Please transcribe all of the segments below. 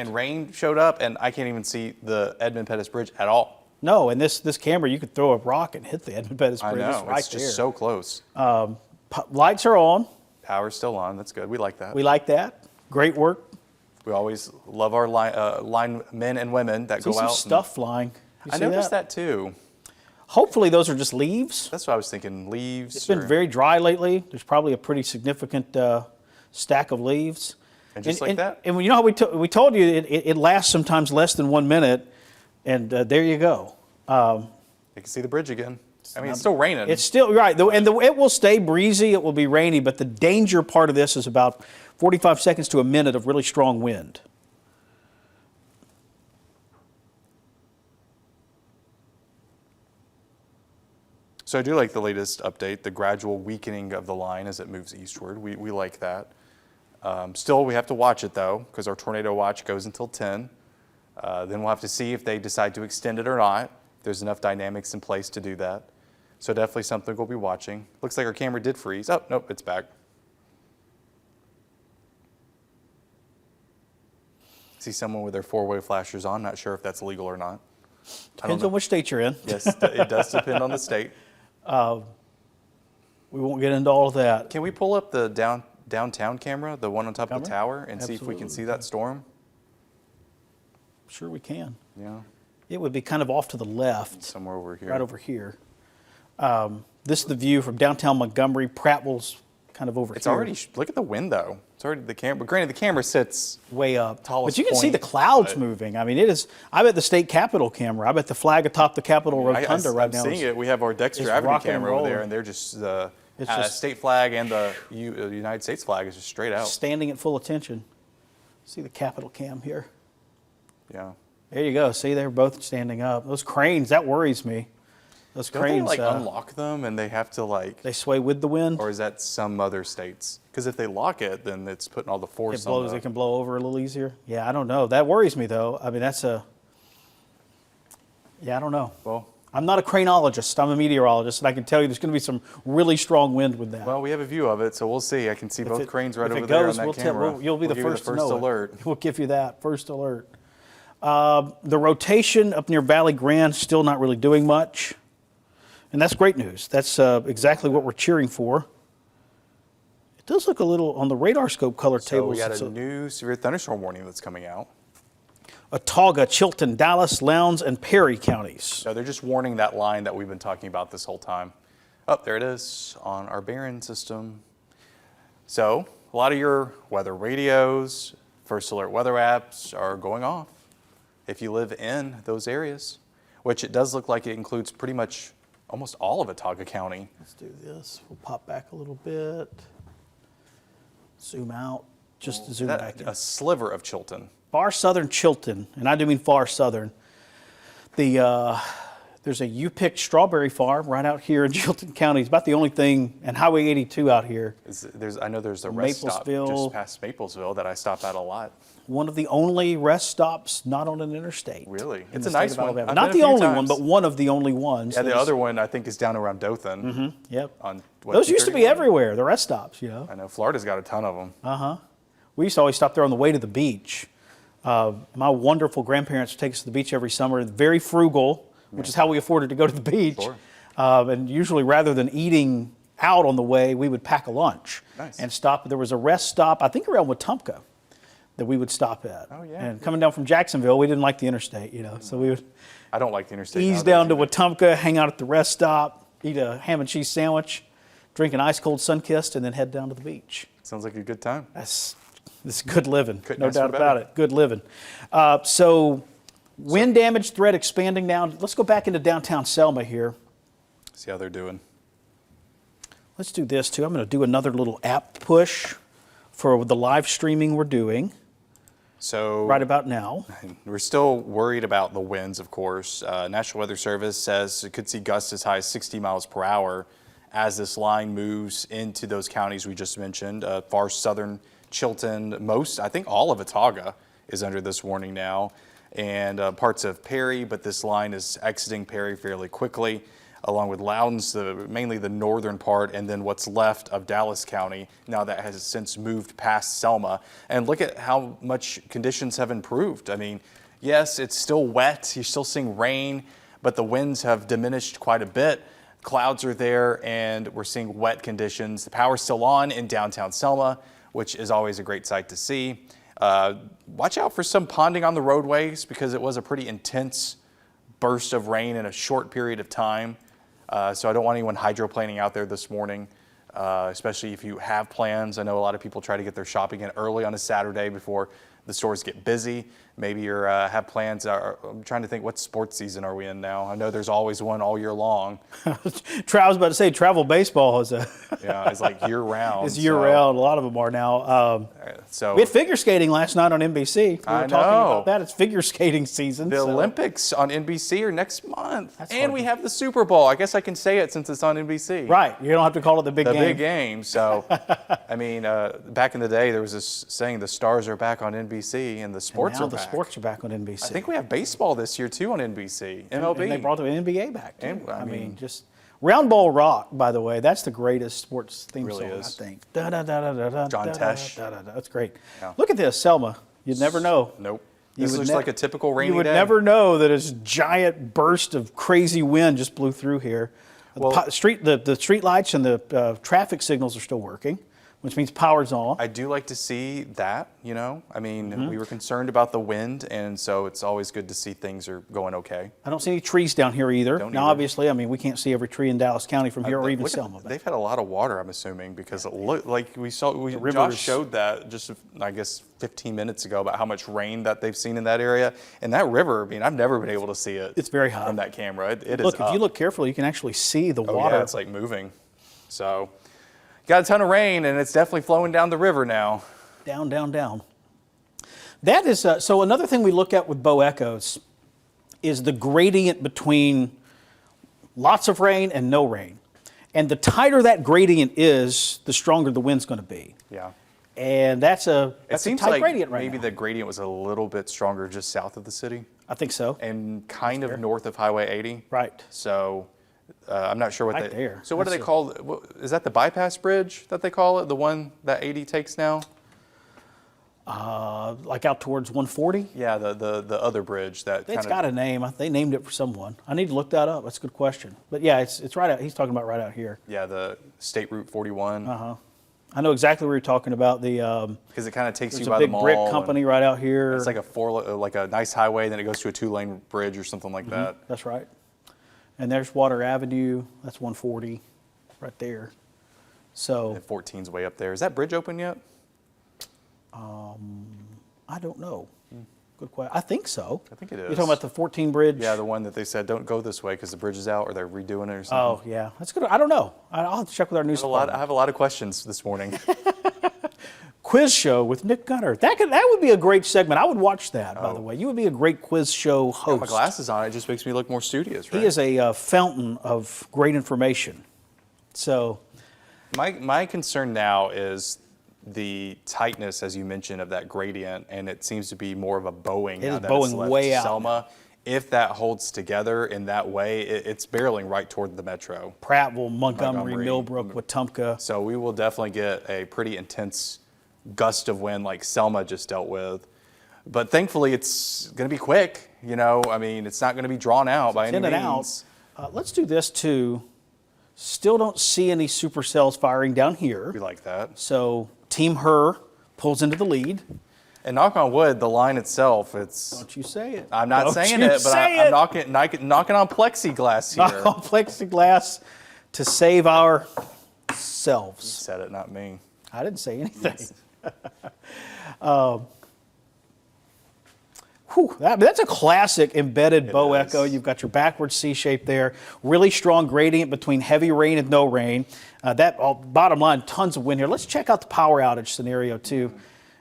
And rain showed up, and I can't even see the Edmund Pettus Bridge at all. No, and this camera, you could throw a rock and hit the Edmund Pettus Bridge. I know, right it's just there. so close. Lights are on. Power's still on. That's good. We like that. We like that. Great work. We always love our line men and women that go See some out. stuff flying. I noticed that too. Hopefully those are just leaves. That's what I was thinking. Leaves. It's been very dry lately. There's probably a pretty significant stack of leaves. And just like that. And you know how we told you it lasts sometimes less than 1 minute, and there you go. You can see the bridge again. I mean, it's still raining. It's still right, it will stay breezy. It will be rainy, but the danger part of this is about 45 seconds to a minute of really strong wind. So I do like the latest update, the gradual weakening of the line as it moves eastward. We like that. Still, we have to watch it though, because our tornado watch goes until 10. Then we'll have to see if they decide to extend it or not. There's enough dynamics in place to do that. So definitely something we'll be watching. Looks like our camera did freeze. Oh, nope, it's back. See someone with their four-way flashers on. Not sure if that's legal or not. Depends on which state you're in. Yes, it does depend on the state. We won't get into all of that. Can we pull up the downtown camera, the one on top of the tower, and see if we can see that storm? Sure we can. Yeah. It would be kind of off to the left. Somewhere over here. Right over here. This is the view from downtown Montgomery. Prattville's kind of over here. It's already, look at the window. It's already the camera. Granted, the camera sits way up. Tallest but you can see point, the clouds moving. I mean, it is, I bet the state capitol camera, I bet the flag atop the Capitol Rotunda right now. I'm seeing it. We have our Dexter Avenue camera over there, and they're just the state flag and the United States flag is just straight out. Standing at full attention. See the Capitol cam here. Yeah. There you go. See, they're both standing up. Those cranes, that worries me. Those cranes. Don't they unlock them and they have to They sway with the wind? Or is that some other states? Because if they lock it, then it's putting all the force on it can blow over a little easier. Yeah, I don't know. That worries me though. I mean, I don't know. Well, I'm not a cranologist. I'm a meteorologist, and I can tell you there's going to be some really strong wind with that. Well, we have a view of it, so we'll see. I can see both cranes right over there on that camera. You'll be the first to know alert. We'll give you that first alert. The rotation up near Valley Grande still not really doing much, and that's great news. That's exactly what we're cheering for. It does look a little on the radar scope color tables. So we got a new severe thunderstorm warning that's coming out. Autauga, Chilton, Dallas, Lowndes, and Perry counties. So they're just warning that line that we've been talking about this whole time. Oh, there it is on our Barron system. So a lot of your weather radios, first alert weather apps are going off if you live in those areas, which it does look like it includes pretty much almost all of Autauga County. Let's do this. We'll pop back a little bit. Zoom out. Just to zoom back in. A sliver of Chilton. Far southern Chilton, and I do mean far southern. There's a U-picked strawberry farm right out here in Chilton County. It's about the only thing, and Highway 82 out here. I know there's a rest stop just past Maplesville that I stop at a lot. One of the only rest stops not on an interstate. Really? It's a nice one. Not the only one, but one of the only ones. Yeah, the other one I think is down around Dothan. Mm-hmm. Yep. Those used to be everywhere, the rest stops, you know. I know. Florida's got a ton of them. Uh-huh. We used to always stop there on the way to the beach. My wonderful grandparents would take us to the beach every summer. Very frugal, which is how we afforded to go to the beach. Sure. And usually, rather than eating out on the way, we would pack a lunch and stop. There was a rest stop, I think around Wetumpka, that we would stop at. Oh, yeah. And coming down from Jacksonville, we didn't like the interstate, you know. So we would I don't like the interstate. Ease down to Wetumpka, hang out at the rest stop, eat a ham and cheese sandwich, drink an ice cold Sunkist, and then head down to the beach. Sounds like a good time. This is good living, no doubt about about it. Good living. So wind damage threat expanding now. Let's go back into downtown Selma here. See how they're doing. Let's do this too. I'm going to do another little app push for the live streaming we're doing. So right about now. We're still worried about the winds, of course. National Weather Service says it could see gusts as high as 60 miles per hour as this line moves into those counties we just mentioned, far southern Chilton, I think all of Autauga is under this warning now, and parts of Perry, but this line is exiting Perry fairly quickly. along with Loudon's, mainly the northern part, and then what's left of Dallas County. Now that has since moved past Selma. And look at how much conditions have improved. I mean, yes, it's still wet. You're still seeing rain, but the winds have diminished quite a bit. Clouds are there, and we're seeing wet conditions. The power's still on in downtown Selma, which is always a great sight to see. Watch out for some ponding on the roadways because it was a pretty intense burst of rain in a short period of time. So I don't want anyone hydroplaning out there this morning, especially if you have plans. I know a lot of people try to get their shopping in early on a Saturday before the stores get busy. Maybe you have plans. I'm trying to think, what sports season are we in now? I know there's always one all year long. I was about to say travel baseball is it's like year round. It's year round. A lot of them are now. So we had figure skating last night on NBC. We were talking about that. It's figure skating season. The Olympics on NBC are next month. And we have the Super Bowl. I guess I can say it since it's on NBC. Right. You don't have to call it the big game. The big game. So, I mean, back in the day, there was this saying the stars are back on NBC and the sports are back. Sports are back on NBC. I think we have baseball this year too on NBC. MLB. And they brought the NBA back too. And, I mean, just Round Ball Rock, by the way, that's the greatest sports theme really song, is. I think. Da, da, da, da, da, da, John da, Tesh. Da, da, da. That's great. Yeah. Look at this, Selma. You'd never know. Nope. This looks like a typical rainy day. You would never know that a giant burst of crazy wind just blew through here. Well, the street lights and the traffic signals are still working, which means power's on. I do like to see that, you know. I mean, we were concerned about the wind, and so it's always good to see things are going okay. I don't see any trees down here either. Don't now, either. Obviously, I mean, we can't see every tree in Dallas County from here or even Selma. They've had a lot of water, I'm assuming, because it looked like Josh rivers. showed that just, I guess, 15 minutes ago about how much rain that they've seen in that area. And that river, I mean, I've never been able to see it. It's very high From that camera. It is Look, up. if you look carefully, you can actually see the water. Yeah, it's like moving. So, got a ton of rain, and it's definitely flowing down the river now. Down, down, down. That is, so another thing we look at with Bow Echoes is the gradient between lots of rain and no rain. And the tighter that gradient is, the stronger the wind's going to be. Yeah. And that's a Seems tight like gradient right maybe now. the gradient was a little bit stronger just south of the city I think so. and kind of north of Highway 80. Right. So I'm not sure what Right there. So what do they call? Is that the bypass bridge that they call it? The one that 80 takes now? Like out towards 140? Yeah, the other bridge that It's got a name. They named it for someone. I need to look that up. That's a good question. But yeah, it's right out. He's talking about right out here. Yeah, the State Route 41. I know exactly what you're talking about. Because it kind of takes There's you a by the big mall. brick company right out here. It's like a nice highway, then it goes to a 2-lane bridge or something like that. That's right. And there's Water Avenue. That's 140 right there. So And 14's way up there. Is that bridge open yet? I don't know. Good question. I think so. I think it You're is. talking about the 14 bridge? Yeah, the one that they said don't go this way because the bridge is out or they're redoing it or something. Oh, yeah. That's good. I don't know. I'll have to check with our news I department. have a lot of questions this morning. Quiz show with Nick Gunner. That would be a great segment. I would watch that, by the way. You would be a great quiz show host. My glasses on, it just makes me look more studious, right? He is a fountain of great information. So, My concern now is the tightness, as you mentioned, of that gradient, and it seems to be more of a bowing. It now is that bowing it's left way out Selma. If that holds together in that way, it's barreling right toward the metro. Prattville, Montgomery, Montgomery, Millbrook, Wetumpka. So we will definitely get a pretty intense gust of wind like Selma just dealt with. But thankfully, it's going to be quick. You know, I mean, it's not going to be drawn out by any In and out. means. Let's do this too. Still don't see any supercells firing down here. We like that. So Team Her pulls into the lead. And knock on wood, the line itself, it's... Don't you say it. I'm not Don't saying you it, but say I'm it. knocking on plexiglass here. Knock on plexiglass to save our You selves. said it, not me. I didn't say anything. That's a classic embedded bow is. echo. You've got your backward C shape there. Really strong gradient between heavy rain and no rain. Bottom line, tons of wind here. Let's check out the power outage scenario too.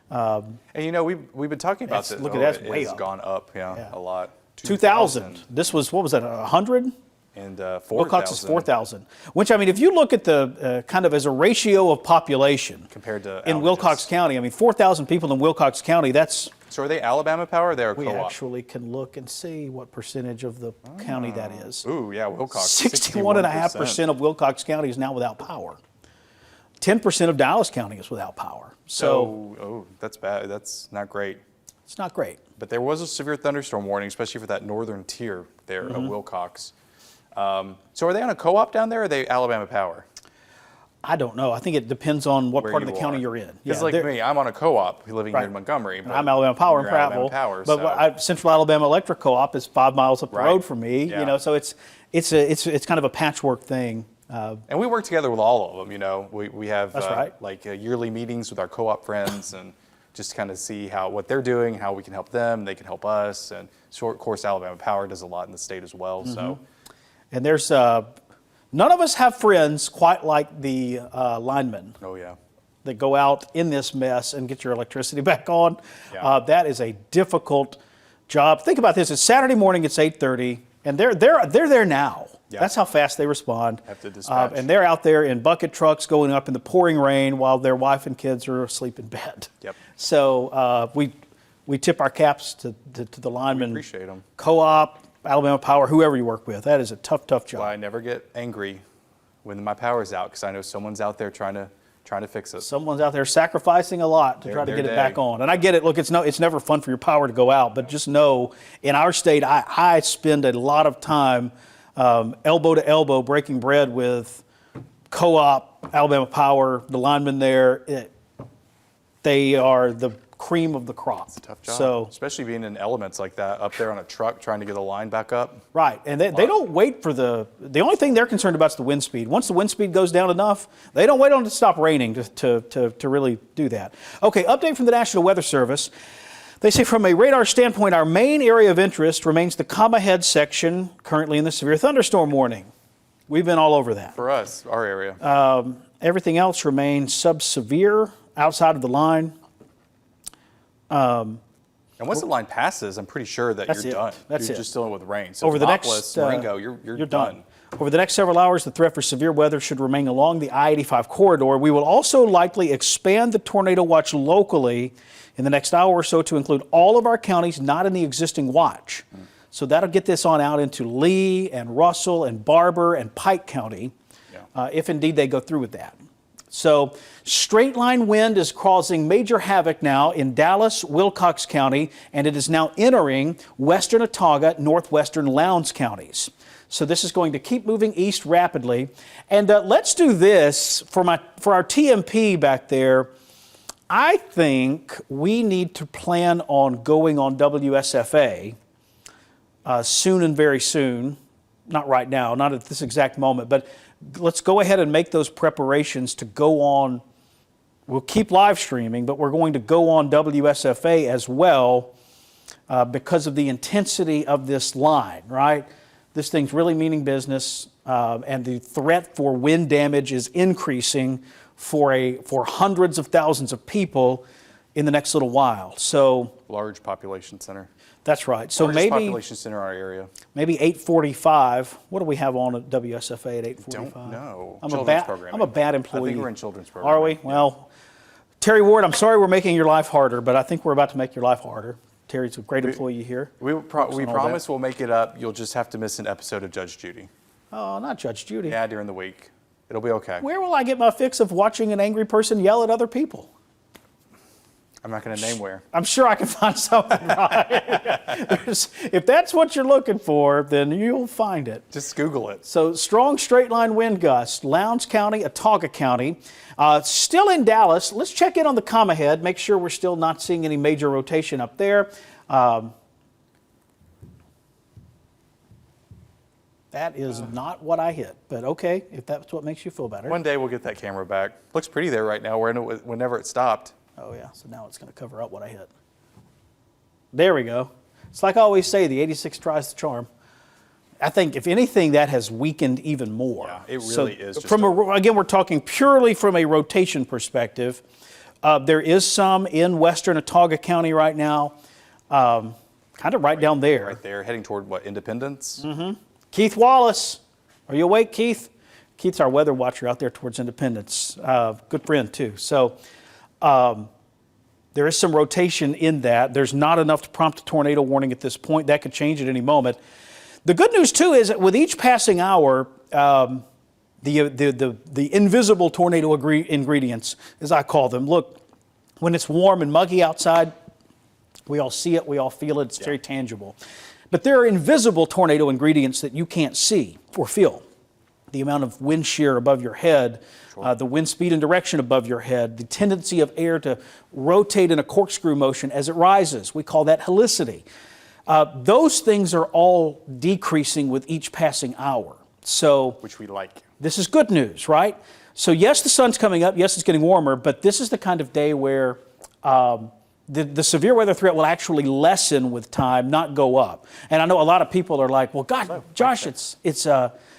And you know, we've been talking about this. Look at that, it's It way has up. gone up, Yeah. a lot. 2,000. This was, what was that, 100? And Wilcox is 4,000 4,000. Which, I mean, if you look at the kind of as a ratio of population compared to in outages. Wilcox County, I mean, 4,000 people in Wilcox County, that's So are they Alabama Power or they're a We co-op? actually can look and see what percentage of the county that is. Ooh, yeah, Wilcox. 61.5% of Wilcox County is now without power. 10% of Dallas County is without power. So Oh, that's bad. That's not great. it's not great. But there was a severe thunderstorm warning, especially for that northern tier there of Wilcox. So are they on a co-op down there or are they Alabama Power? I don't know. I think it depends on what Where part of you the county are. you're in. Because like me, I'm on a co-op living here in Montgomery. And I'm Alabama Power in you're Alabama Prattville. Power, but so- Central Alabama Electric Co-op is 5 miles up the Right. road from me. Yeah. You know, so it's kind of a patchwork thing. And we work together with all of them, you know. We have That's right. like yearly meetings with our co-op friends and just kind of see what they're doing, how we can help them, they can help us. And so, of course, Alabama Power does a lot in the state as well. So And there's none of us have friends quite like the linemen oh yeah. that go out in this mess and get your electricity back on. Yeah. That is a difficult job. Think about this: it's Saturday morning, it's 8:30, and they're there now. Yeah. That's how fast they respond. Have to dispatch. And they're out there in bucket trucks going up in the pouring rain while their wife and kids are asleep in bed. Yep. So we tip our caps to the linemen. Appreciate them. Co-op, Alabama Power, whoever you work with. That is a tough job. Well, I never get angry when my power's out because I know someone's out there trying to fix it. Someone's out there sacrificing a lot to try to Their get it day. back on. And I get it. Look, it's never fun for your power to go out, but just know in our state, I spend a lot of time elbow to elbow breaking bread with Co-op, Alabama Power, the linemen there. They are the cream of the crop. Tough job. So, especially being in elements like that, up there on a truck trying to get a line back up. right. And they don't wait for the only thing they're concerned about is the wind speed. Once the wind speed goes down enough, they don't wait on it to stop raining to really do that. Okay, update from the National Weather Service. They say from a radar standpoint, our main area of interest remains the comma head section, currently in the severe thunderstorm warning. We've been all over that. For us, our area. Everything else remains sub-severe outside of the line. And once the line passes, I'm pretty sure that That's you're it. done. That's you're it. just dealing with rain. So Over the next Demopolis, Marengo, you're done. Over the next several hours, the threat for severe weather should remain along the I-85 corridor. We will also likely expand the tornado watch locally in the next hour or so to include all of our counties not in the existing watch. So that'll get this on out into Lee and Russell and Barber and Pike County, if indeed they go through with that. So straight line wind is causing major havoc now in Dallas, Wilcox County, and it is now entering western Autauga, northwestern Lowndes counties. So this is going to keep moving east rapidly. And let's do this for our TMP back there. I think we need to plan on going on WSFA soon and very soon. Not right now, not at this exact moment, but let's go ahead and make those preparations to go on. We'll keep live streaming, but we're going to go on WSFA as well because of the intensity of this line, right? This thing's really meaning business, and the threat for wind damage is increasing for hundreds of thousands of people in the next little while. So Large population center. that's right. So Largest maybe population center in our area. maybe 8:45. What do we have on at WSFA at 8:45? Don't know. I'm Children's a programming. bad employee. I think we're in children's Are programming. we? Well, Terry Ward, I'm sorry we're making your life harder, but I think we're about to make your life harder. Terry's a great employee here. We on all promise that. we'll make it up. You'll just have to miss an episode of Judge Judy. Oh, not Judge Judy. Yeah, during the week. It'll be okay. Where will I get my fix of watching an angry person yell at other people? I'm not going to name where. I'm sure I can find something, right? If that's what you're looking for, then you'll find it. Just Google it. So strong straight line wind gusts, Lowndes County, Autauga County. Still in Dallas. Let's check in on the comma head, make sure we're still not seeing any major rotation up there. That is not what I hit, but okay, if that's what makes you feel better. One day we'll get that camera back. Looks pretty there right now whenever it stopped. Oh yeah, so now it's going to cover up what I hit. There we go. It's like I always say, the 86 tries the charm. I think, if anything, that has weakened even more. Yeah, it really is just Again, we're talking purely from a rotation perspective. There is some in western Autauga County right now, kind of right down there. Right there, heading toward what, Independence? Mm-hmm. Keith Wallace, are you awake, Keith? Keith's our weather there towards Independence. Good friend, too. So there There is some rotation in that. There's not enough to prompt a tornado warning at this point. That could change at any moment. The good news, too, is that with each passing hour, the invisible tornado ingredients, as I call them, look, when it's warm and muggy outside, we all see it, we all feel it, it's very tangible. But there are invisible tornado ingredients that you can't see or feel. The amount of wind shear above your head, the wind speed and direction above your head, the tendency of air to rotate in a corkscrew motion as it rises. We call that helicity. Those things are all decreasing with each passing hour. So, which we like. This is good news, right? So yes, the sun's coming up. Yes, it's getting warmer, but this is the kind of day where the severe weather threat will actually lessen with time, not go up. And I know a lot of people are like, well, God, Josh, it's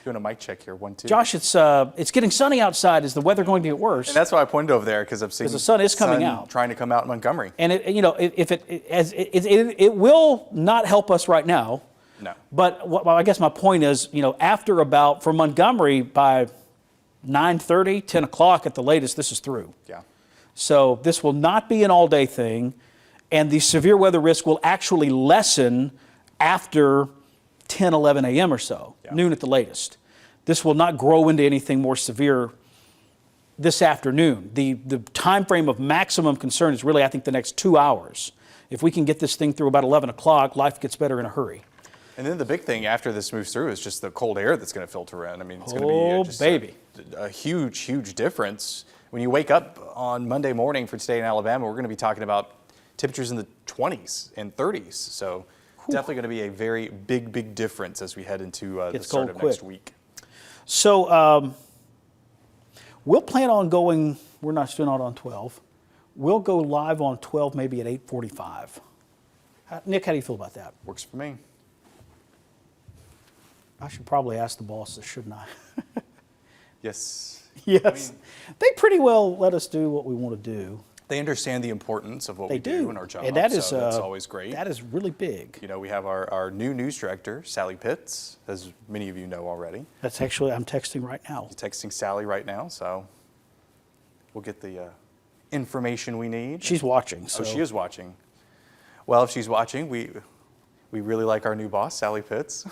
doing a mic check here, 1, 2. Josh, it's getting sunny outside. Is the weather going to get worse? And that's why I pointed over there, because I've seen the sun is coming out, trying to come out in Montgomery. And it will not help us right now. No. But I guess my point is, after about, for Montgomery, by 9:30, 10 o'clock at the latest, this is through. Yeah. So this will not be an all-day thing, and the severe weather risk will actually lessen after 10, 11 a.m. or so, noon at the latest. This will not grow into anything more severe this afternoon. The time frame of maximum concern is really, I think, the next 2 hours. If we can get this thing through about 11 o'clock, life gets better in a hurry. And then the big thing after this moves through is just the cold air that's going to filter in. I mean, it's going to be just a huge, huge difference. When you wake up on Monday morning for today in Alabama, we're going to be talking about temperatures in the 20s and 30s. So definitely going to be a very big, big difference as we head into the start of next week. So we'll plan on going, we're not still not on 12. We'll go live on 12 maybe at 8:45. Nick, how do you feel about that? Works for me. I should probably ask the bosses, shouldn't I? Yes. Yes. I mean, they pretty well let us do what we want to do. They understand the importance of what we do in our job. And that is, so that's always great. That is really big. We have our new news director, Sally Pitts, as many of you know already. That's actually, I'm texting right now. You're texting Sally right now, so we'll get the information we need. She's watching. So. Oh, she is watching. Well, if she's watching, we really like our new boss, Sally Pitts.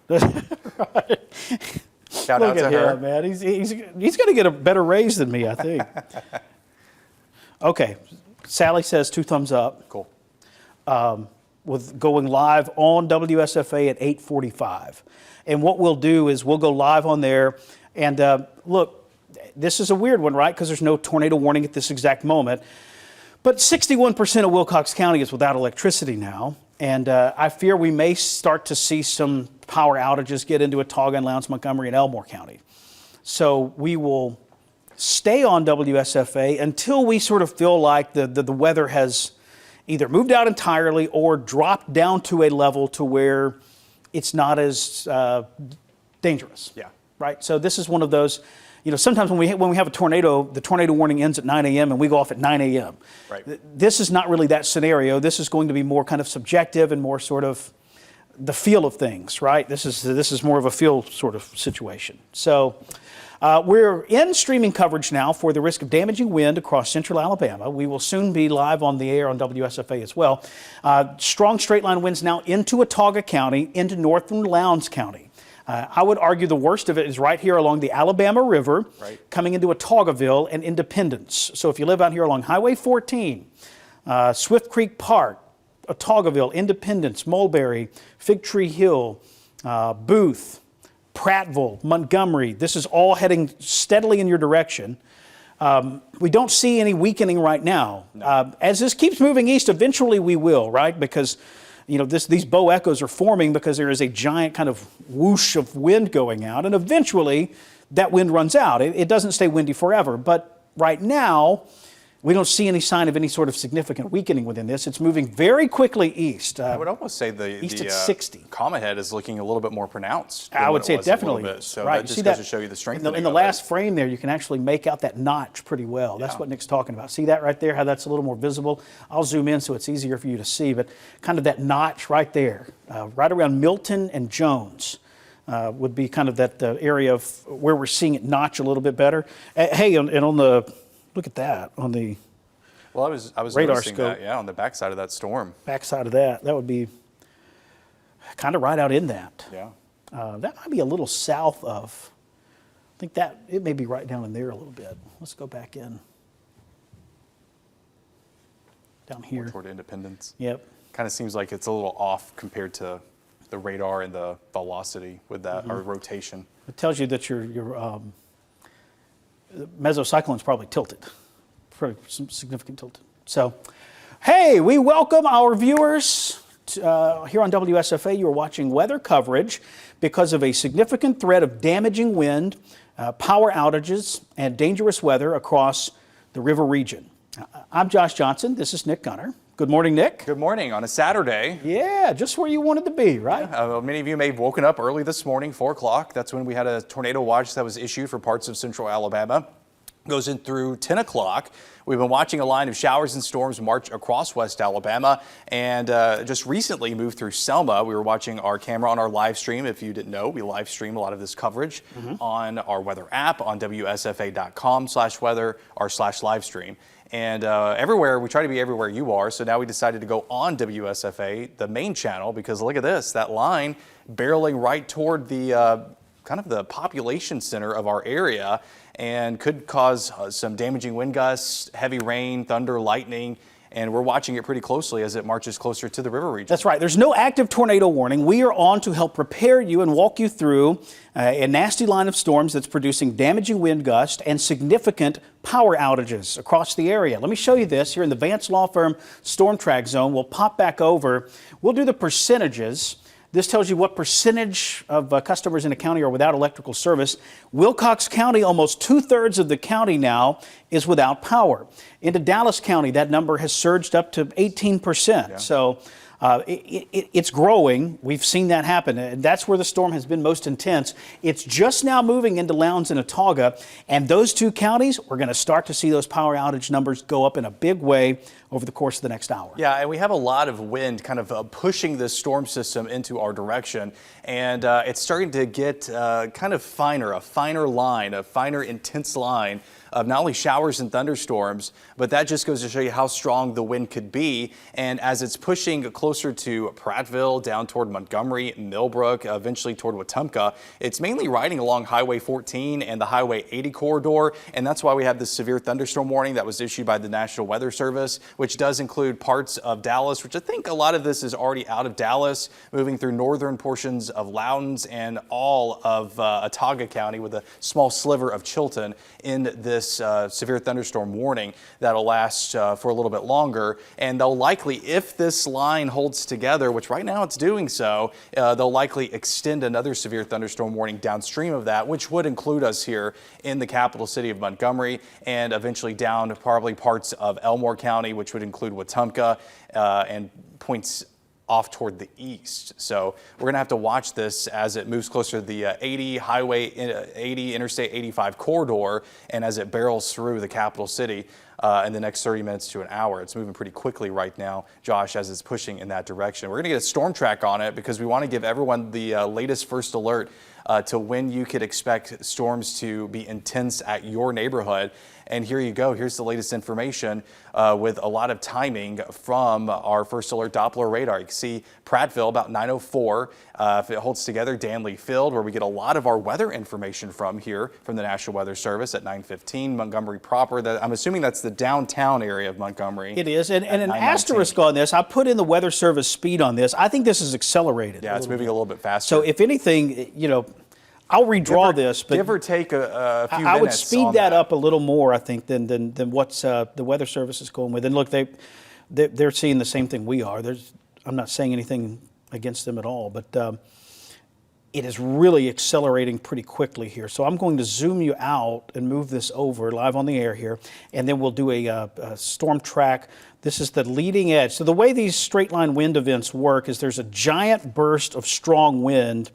Right. Shout out to her. Him, man. He's going to get a better raise than me, I think. Okay. Sally says 2 thumbs up. Cool. With going live on WSFA at 8:45. And what we'll do is we'll go live on there. And look, this is a weird one, right? Because there's no tornado warning at this exact moment. But 61% of Wilcox County is without electricity now. And I fear we may start to see some power outages get into Watauga and Lowndes, Montgomery, and Elmore County. So we will stay on WSFA until we sort of feel like the weather has either moved out entirely or dropped down to a level to where it's not as dangerous. Yeah. Right? So this is one of those, sometimes when we have a tornado, the tornado warning ends at 9 a.m. and we go off at 9 a.m. Right. This is not really that scenario. This is going to be more kind of subjective and more sort of the feel of things, right? This is more of a feel sort of situation. So we're in streaming coverage now for the risk of damaging wind across central Alabama. We will soon be live on the air on WSFA as well. Strong straight line winds now into Watauga County, into northern Lowndes County. I would argue the worst of it is right here along the Alabama River, coming into Wataugaville and Independence. So if you live out here along Highway 14, Swift Creek Park, Wataugaville, Independence, Mulberry, Fig Tree Hill, Booth, Prattville, Montgomery, this is all heading steadily in your direction. We don't see any weakening right now. No. As this keeps moving east, eventually we will, right? Because these bow echoes are forming because there is a giant kind of whoosh of wind going out, and eventually that wind runs out. It doesn't stay windy forever, but right now we don't see any sign of any sort of significant weakening within this. It's moving very quickly east. I would almost say the east at 60. Comma head is looking a little bit more pronounced. I would say it definitely is. So right. that just goes to show you the strength. In the last frame there, you can actually make out that notch pretty well. That's what Nick's talking about. See that right there, how that's a little more visible? I'll zoom in so it's easier for you to see, but kind of that notch right there, right around Milton and Jones. Would be kind of that area of where we're seeing it notch a little bit better. Hey, and on the, look at that, on the... Well, I was radar noticing scope. that, yeah, on the backside of that storm. Backside of that, that would be kind of right out in that. Yeah. That might be a little south of, I think that, it may be right down in there a little bit. Let's go back in. Down More here. toward Independence. Yep. Kind of seems like it's a little off compared to the radar and the velocity with that, or rotation. It tells you that your mesocyclone's probably tilted, pretty some significant tilted. So, hey, we welcome our viewers here on WSFA. You are watching weather coverage because of a significant threat of damaging wind, power outages, and dangerous weather across the river region. I'm Josh Johnson. This is Nick Gunner. Good morning, Nick. Good morning on a Saturday. Yeah, just where you wanted to be, right? Many of you may have woken up early this morning, 4 o'clock. That's when we had a tornado watch that was issued for parts of central Alabama. Goes in through 10 o'clock. We've been watching a line of showers and storms march across West Alabama, and just recently moved through Selma. We were watching our camera on our live stream. If you didn't know, we live stream a lot of this coverage on our weather app on WSFA.com/weather or /live stream. And everywhere, we try to be everywhere you are. So now we decided to go on WSFA, the main channel, because look at this, that line barreling right toward the kind of the population center of our area, and could cause some damaging wind gusts, heavy rain, thunder, lightning. And we're watching it pretty closely as it marches closer to the river region. That's right. There's no active tornado warning. We are on to help prepare you and walk you through a nasty line of storms that's producing damaging wind gusts and significant power outages across the area. Let me show you this here in the Vance Law Firm Storm Track Zone. We'll pop back over. We'll do the percentages. This tells you what percentage of customers in a county are without electrical service. Wilcox County, almost 2/3 of the county now is without power. Into Dallas County, that number has surged up to 18%. Yeah. So it's growing. We've seen that happen. And that's where the storm has been most intense. It's just now moving into Lowndes and Autauga. And those two counties, we're going to start to see those power outage numbers go up in a big way over the course of the next hour. Yeah, and we have a lot of wind kind of pushing this storm system into our direction. And it's starting to get kind of finer, a finer line, a finer intense line of not only showers and thunderstorms, but that just goes to show you how strong the wind could be. And as it's pushing closer to Prattville, down toward Montgomery, Millbrook, eventually toward Wetumpka, it's mainly riding along Highway 14 and the Highway 80 corridor. And that's why we have this severe thunderstorm warning that was issued by the National Weather Service, which does include parts of Dallas, which I think a lot of this is already out of Dallas, moving through northern portions of Lowndes and all of Autauga County, with a small sliver of Chilton in this severe thunderstorm warning that'll last for a little bit longer. And they'll likely, if this line holds together, which right now it's doing so, they'll likely extend another severe thunderstorm warning downstream of that, which would include us here in the capital city of Montgomery, and eventually down to probably parts of Elmore County, which would include Wetumpka and points off toward the east. So we're going to have to watch this as it moves closer to the 80 Highway 80 Interstate 85 corridor, and as it barrels through the capital city in the next 30 minutes to an hour. It's moving pretty quickly right now, Josh, as it's pushing in that direction. We're going to get a storm track on it because we want to give everyone the latest first alert to when you could expect storms to be intense at your neighborhood. And here you go. Here's the latest information with a lot of timing from our first alert Doppler radar. You can see Prattville about 9:04. If it holds together, Danley Field, where we get a lot of our weather information from here from the National Weather Service, at 9:15. Montgomery proper. I'm assuming that's the downtown area of Montgomery. It is. And an asterisk on this, I put in the Weather Service speed on this. I think this is accelerated. Yeah, it's moving a little bit faster. So if anything, you know, I'll redraw this, but give or take a few minutes. I would speed that up a little more, I think, than what's the Weather Service is going with. And look, they're seeing the same thing we are. I'm not saying anything against them at all, but it is really accelerating pretty quickly here. So I'm going to zoom you out and move this over live on the air here, and then we'll do a storm track. This is the leading edge. So the way these straight line wind events work is there's a giant burst of strong wind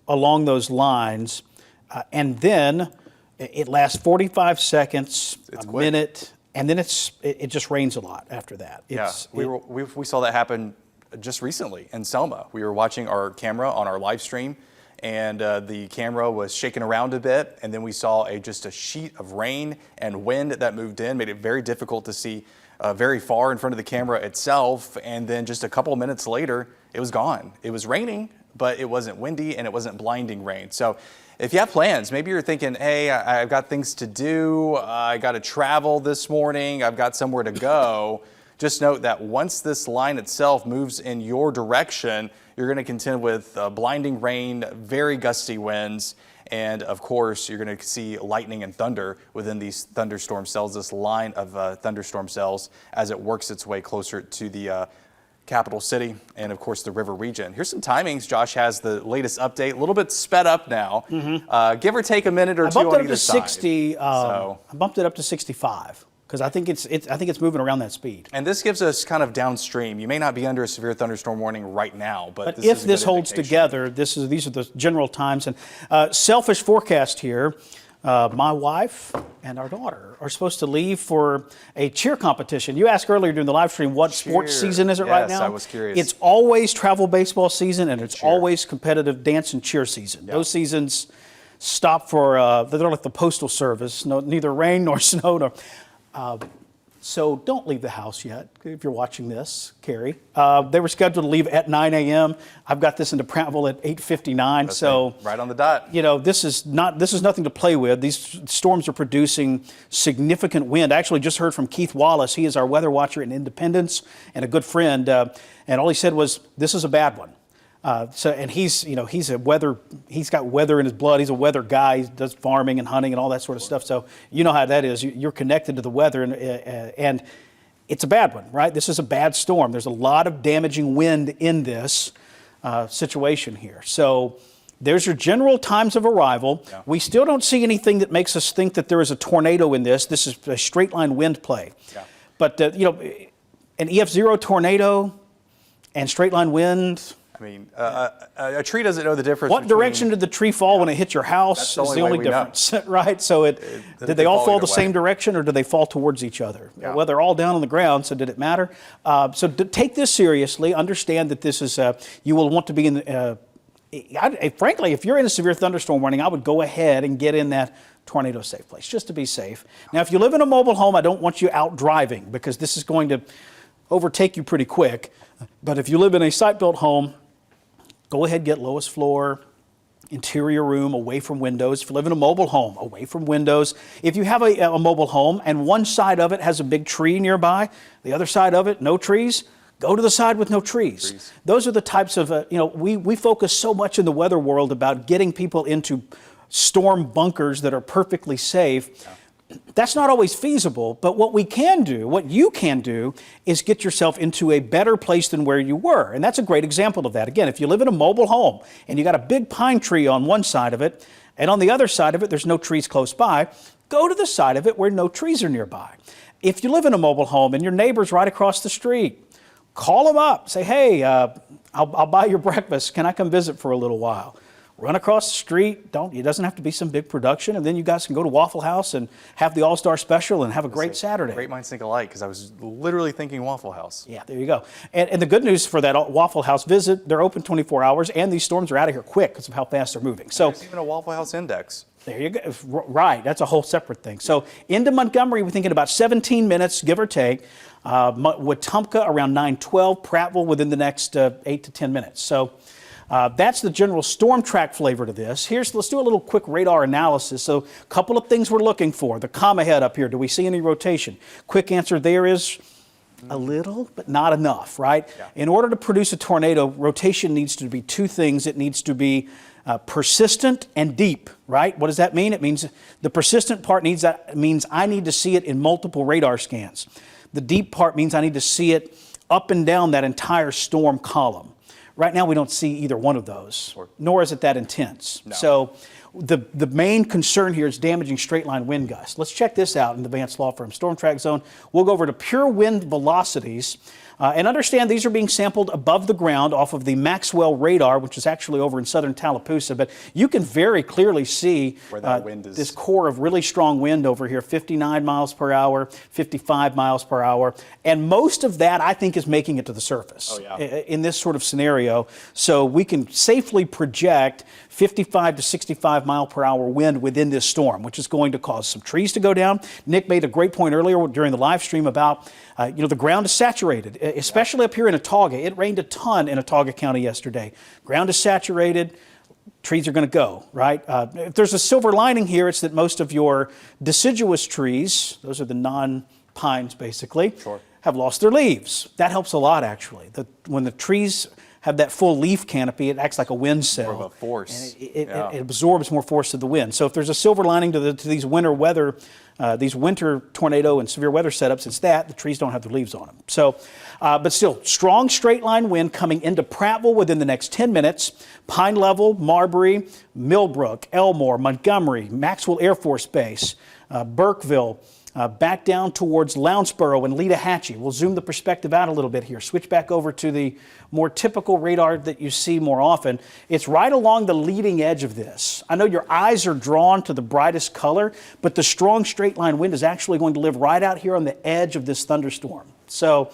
along those lines, and then it lasts 45 seconds, a minute, and then it just rains a lot after that. We saw that happen just recently in Selma. We were watching our camera on our live stream, and the camera was shaking around a bit, and then we saw just a sheet of rain and wind that moved in, made it very difficult to see very far in front of the camera itself, and then just a couple of minutes later, it was gone. It was raining, but it wasn't windy and it wasn't blinding rain. So if you have plans, maybe you're thinking, hey, I've got things to do, I got to travel this morning, I've got somewhere to go. Just note that once this line itself moves in your direction, you're going to contend with blinding rain, very gusty winds, and of course, you're going to see lightning and thunder within these thunderstorm cells, this line of thunderstorm cells, as it works its way closer to the capital city and, of course, the river region. Here's some timings. Josh has the latest update, a little bit sped up now, give or take a minute or two on either side. I bumped it up to 65. Because I think it's moving around that speed. And this gives us kind of downstream. You may not be under a severe thunderstorm warning right now, but this if is a this good holds indication. together, these are the general times. And selfish forecast here. My wife and our daughter are supposed to leave for a cheer competition. You asked earlier during the live stream, what sports season is it right now? Yes, I was curious. It's always travel baseball season, and it's cheer. always competitive dance and cheer season. Those seasons stop for, they're like the postal service, neither rain nor snow nor... So don't leave the house yet if you're watching this, Carrie. They were scheduled to leave at 9 a.m. I've got this into Prattville at 8:59. So right on the dot. You know, this is nothing to play with. These storms are producing significant wind. I actually just heard from Keith Wallace. He is our weather watcher in Independence and a good friend. And all he said was, "This is a bad one." And he's got weather in his blood. He's a weather guy. He does farming and hunting and all that sort of stuff. So you know how that is. You're connected to the weather, and it's a bad one, right? This is a bad storm. There's a lot of damaging wind in this situation here. So there's your general times of arrival. Yeah. We still don't see anything that makes us think that there is a tornado in this. This is a straight line wind play. Yeah. But an EF0 tornado and straight line wind. I mean, a tree doesn't know the difference. What direction did the tree fall when it hit your house? That's the only difference, right? So did they all fall the same direction, or did they fall towards each other? Yeah. Well, they're all down on the ground, so did it matter? So take this seriously. Understand that this is, you will want to be in, frankly, if you're in a severe thunderstorm warning, I would go ahead and get in that tornado safe place, just to be safe. Now, if you live in a mobile home, I don't want you out driving, because this is going to overtake you pretty quick. But if you live in a site-built home, go ahead, get lowest floor, interior room, away from windows. If you live in a mobile home, away from windows. If you have a mobile home and one side of it has a big tree nearby, the other side of it, no trees, go to the side with no trees. Those are the types of, we focus so much in the weather world about getting people into storm bunkers that are perfectly safe. Yeah. That's not always feasible, but what you can do, is get yourself into a better place than where you were. And that's a great example of that. Again, if you live in a mobile home and you got a big pine tree on one side of it, and on the other side of it, there's no trees close by, go to the side of it where no trees are nearby. If you live in a mobile home and your neighbor's right across the street, call them up. Say, hey, I'll buy your breakfast. Can I come visit for a little while? Run across the street. It doesn't have to be some big production, and then you guys can go to Waffle House and have the All-Star Special and have a great Saturday. Great minds think alike, because I was literally thinking Waffle House. Yeah, there you go. And the good news for that Waffle House visit, they're open 24 hours, and these storms are out of here quick because of how fast they're moving. So there's even a Waffle House index. There you go. Right, that's a whole separate thing. So into Montgomery, we're thinking about 17 minutes, give or take. Wetumpka around 9:12. Prattville within the next 8 to 10 minutes. So. That's the general storm track flavor to this. Let's do a little quick radar analysis. So a couple of things we're looking for. The comma head up here, do we see any rotation? Quick answer there is a little, but not enough, right? Yeah. In order to produce a tornado, rotation needs to be two things. It needs to be persistent and deep, right? What does that mean? It means the persistent part means I need to see it in multiple radar scans. The deep part means I need to see it up and down that entire storm column. Right now, we don't see either one of those, nor is it that intense. No. So the main concern here is damaging straight line wind gusts. Let's check this out in the Advanced Law Firm Storm Track Zone. We'll go over to pure wind velocities. And understand these are being sampled above the ground off of the Maxwell radar, which is actually over in southern Tallapoosa. But you can very clearly see where that wind is. This core of really strong wind over here, 59 miles per hour, 55 miles per hour. And most of that, I think, is making it to the surface in this sort of scenario. So we can safely project 55 to 65 mile per hour wind within this storm, which is going to cause some trees to go down. Nick made a great point earlier during the live stream about, the ground is saturated, especially up here in Autauga. It rained a ton in Autauga County yesterday. Ground is saturated. Trees are going to go, right? If there's a silver lining here, it's that most of your deciduous trees, those are the non-pines basically, have lost their leaves. That helps a lot, actually. When the trees have that full leaf canopy, it acts like a wind sail. More of a force. And it absorbs more force of the wind. So if there's a silver lining to these winter weather, these winter tornado and severe weather setups, it's that the trees don't have their leaves on them. So, but still, strong straight line wind coming into Prattville within the next 10 minutes. Pine Level, Marbury, Millbrook, Elmore, Montgomery, Maxwell Air Force Base, Burkeville, back down towards Lounceboro and Leetahatchee. We'll zoom the perspective out a little bit here. Switch back over to the more typical radar that you see more often. It's right along the leading edge of this. I know your eyes are drawn to the brightest color, but the strong straight line wind is actually going to live right out here on the edge of this thunderstorm. So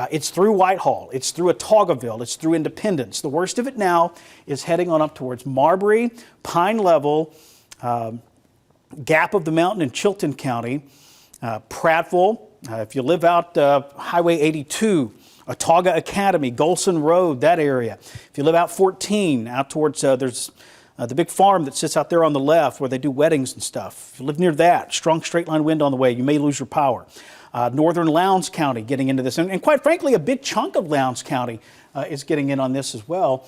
it's through Whitehall, it's through Autaugaville, it's through Independence. The worst of it now is heading on up towards Marbury, Pine Level, Gap of the Mountain in Chilton County, Prattville, if you live out Highway 82, Autauga Academy, Golson Road, that area. If you live out 14, out towards, there's the big farm that sits out there on the left where they do weddings and stuff. If you live near that, strong straight line wind on the way, you may lose your power. Northern Lowndes County getting into this. And quite frankly, a big chunk of Lowndes County is getting in on this as well.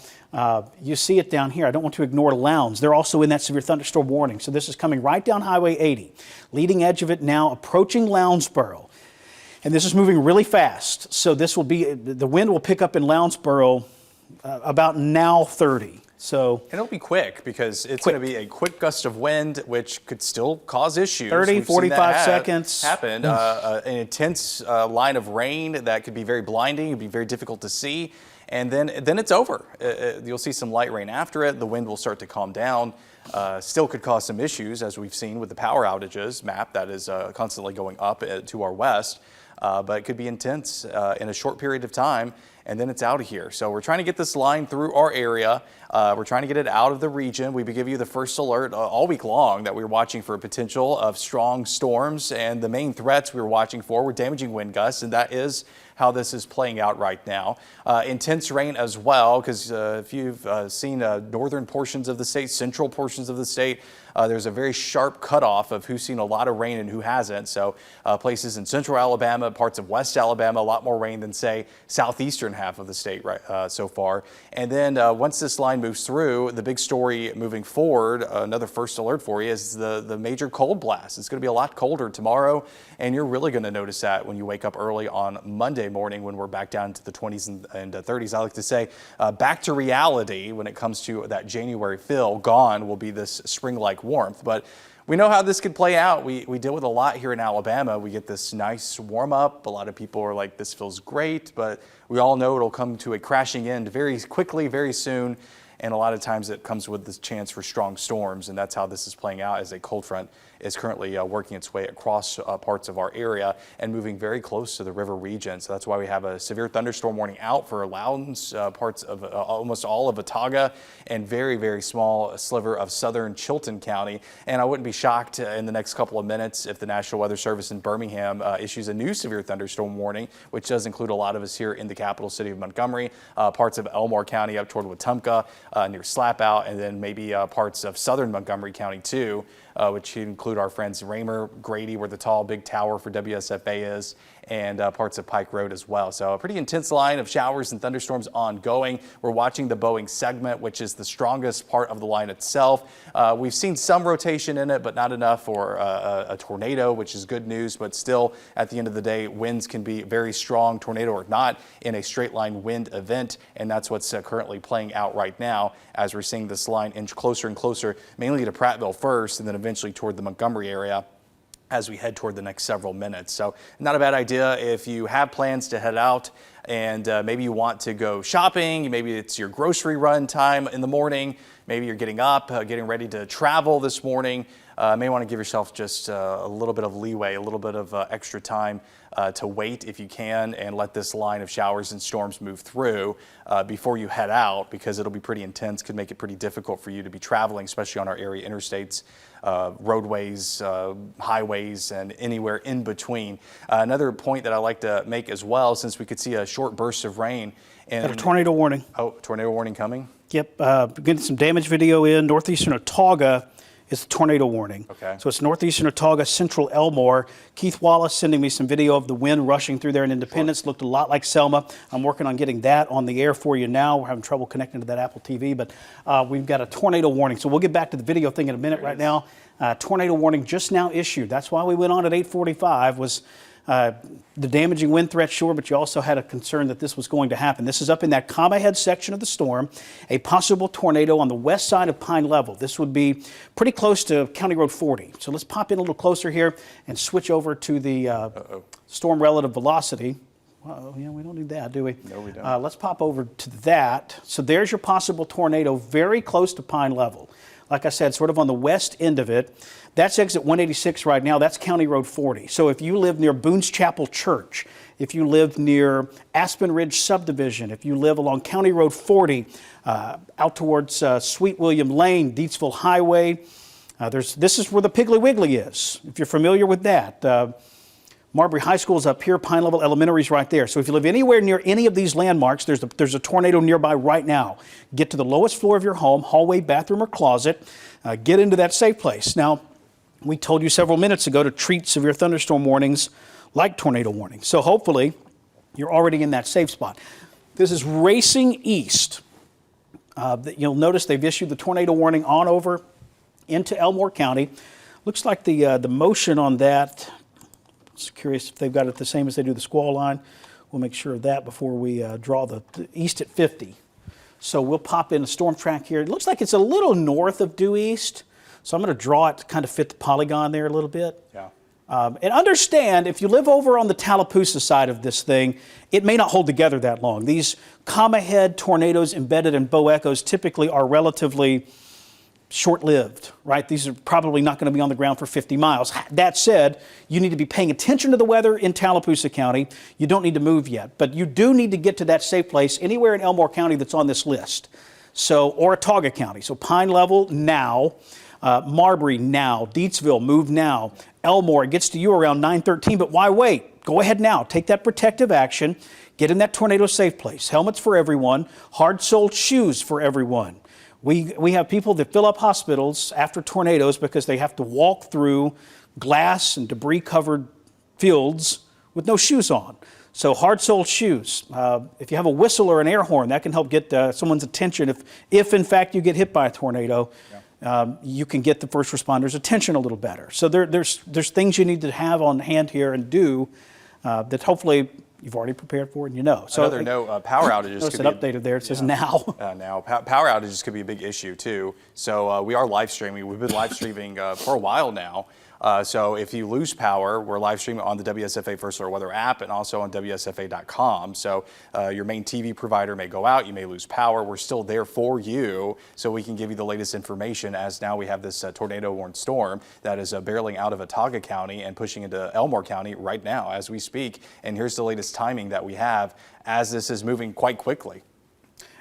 You see it down here. I don't want to ignore Lowndes. They're also in that severe thunderstorm warning. So this is coming right down Highway 80. Leading edge of it now approaching Lounceboro. And this is moving really fast. So this will be, the wind will pick up in Lounceboro about now 30. So and it'll be quick because it's going to be a quick gust of wind, which could still cause issues. 30, 45 seconds. Happened. An intense line of rain that could be very blinding. It'd be very difficult to see. And then it's over. You'll see some light rain after it. The wind will start to calm down. Still could cause some issues, as we've seen with the power outages map that is constantly going up to our west. But it could be intense in a short period of time, and then it's out of here. So we're trying to get this line through our area. We're trying to get it out of the region. We give you the first alert all week long that we're watching for potential of strong storms, and the main threats we were watching for were damaging wind gusts, and that is how this is playing out right now. Intense rain as well, because if you've seen northern portions of the state, central portions of the state, there's a very sharp cutoff of who's seen a lot of rain and who hasn't. So places in central Alabama, parts of west Alabama, a lot more rain than, say, southeastern half of the state so far. And then once this line moves through, the big story moving forward, another first alert for you, is the major cold blast. It's going to be a lot colder tomorrow, and you're really going to notice that when you wake up early on Monday morning when we're back down to the 20s and 30s. I like to say back to reality when it comes to that January feel. Gone will be this spring-like warmth, but we know how this could play out. We deal with a lot here in Alabama. We get this nice warm up. A lot of people are like, this feels great, but we all know it'll come to a crashing end very quickly, very soon. And a lot of times it comes with this chance for strong storms, and that's how this is playing out as a cold front is currently working its way across parts of our area and moving very close to the river region. So that's why we have a severe thunderstorm warning out for Lowndes, parts of almost all of Autauga, and very, very small sliver of southern Chilton County. And I wouldn't be shocked in the next couple of minutes if the National Weather Service in Birmingham issues a new severe thunderstorm warning, which does include a lot of us here in the capital city of Montgomery, parts of Elmore County up toward Wetumpka, near Slapout, and then maybe parts of southern Montgomery County too, which include our friends Raymer, Grady, where the tall big tower for WSFA is, and parts of Pike Road as well. So a pretty intense line of showers and thunderstorms ongoing. We're watching the Boeing segment, which is the strongest part of the line itself. We've seen some rotation in it, but not enough for a tornado, which is good news. But still, at the end of the day, winds can be very strong, tornado or not, in a straight line wind event. And that's what's currently playing out right now as we're seeing this line inch closer and closer, mainly to Prattville first, and then eventually toward the Montgomery area. as we head toward the next several minutes. So not a bad idea if you have plans to head out and maybe you want to go shopping, maybe it's your grocery run time in the morning, maybe you're getting up, getting ready to travel this morning, may want to give yourself just a little bit of leeway, a little bit of extra time to wait if you can and let this line of showers and storms move through before you head out, because it'll be pretty intense, could make it pretty difficult for you to be traveling, especially on our area interstates, roadways, highways, and anywhere in between. Another point that I like to make as well, since we could see a short burst of rain. Got a tornado warning. Oh, tornado warning coming? Yep, getting some damage video in. Northeastern Autauga is the tornado warning. Okay. So it's northeastern Autauga, central Elmore. Keith Wallace sending me some video of the wind rushing through there in Independence. Looked a lot like Selma. I'm working on getting that on the air for you now. We're having trouble connecting to that Apple TV, but we've got a tornado warning. So we'll get back to the video thing in a minute. Right now, tornado warning just now issued. That's why we went on at 8:45 was the damaging wind threat, sure, but you also had a concern that this was going to happen. This is up in that comma head section of the storm, a possible tornado on the west side of Pine Level. This would be pretty close to County Road 40. So let's pop in a little closer here and switch over to the storm relative velocity. Uh-oh, yeah, we don't do that, do we? No, we don't. Let's pop over to that. So there's your possible tornado very close to Pine Level. Like I said, sort of on the west end of it. That's exit 186 right now. That's County Road 40. So if you live near Boone's Chapel Church, if you live near Aspen Ridge Subdivision, if you live along County Road 40, out towards Sweet William Lane, Deatsville Highway, this is where the Piggly Wiggly is, if you're familiar with that. Marbury High School is up here. Pine Level Elementary is right there. So if you live anywhere near any of these landmarks, there's a tornado nearby right now. Get to the lowest floor of your home, hallway, bathroom, or closet. Get into that safe place. Now, we told you several minutes ago to treat severe thunderstorm warnings like tornado warnings. So hopefully you're already in that safe spot. This is racing east. You'll notice they've issued the tornado warning on over into Elmore County. Looks like the motion on that, just curious if they've got it the same as they do the squall line. We'll make sure of that before we draw the east at 50. So we'll pop in a storm track here. It looks like it's a little north of due east. So I'm going to draw it to kind of fit the polygon there a little bit. Yeah. And understand, if you live over on the Tallapoosa side of this thing, it may not hold together that long. These comma head tornadoes embedded in bow echoes typically are relatively short-lived, right? These are probably not going to be on the ground for 50 miles. That said, you need to be paying attention to the weather in Tallapoosa County. You don't need to move yet, but you do need to get to that safe place anywhere in Elmore County that's on this list. So, or Autauga County. So Pine Level now, Marbury now, Deatsville move now, Elmore, it gets to you around 9:13, but why wait? Go ahead now, take that protective action, get in that tornado safe place. Helmets for everyone, hard-soled shoes for everyone. We have people that fill up hospitals after tornadoes because they have to walk through glass and debris-covered fields with no shoes on. So hard-soled shoes. If you have a whistle or an air horn, that can help get someone's attention. If in fact you get hit by a tornado, you can get the first responders' attention a little better. So there's things you need to have on hand here and do that hopefully you've already prepared for and you know. So another note, power outages notice could it be updated there. It says now. Now, power outages could be a big issue too. So we are live streaming. We've been live streaming for a while now. So if you lose power, we're live streaming on the WSFA First Alert Weather app and also on WSFA.com. So your main TV provider may go out, you may lose power. We're still there for you so we can give you the latest information, as now we have this tornado warned storm that is barreling out of Autauga County and pushing into Elmore County right now as we speak. And here's the latest timing that we have as this is moving quite quickly.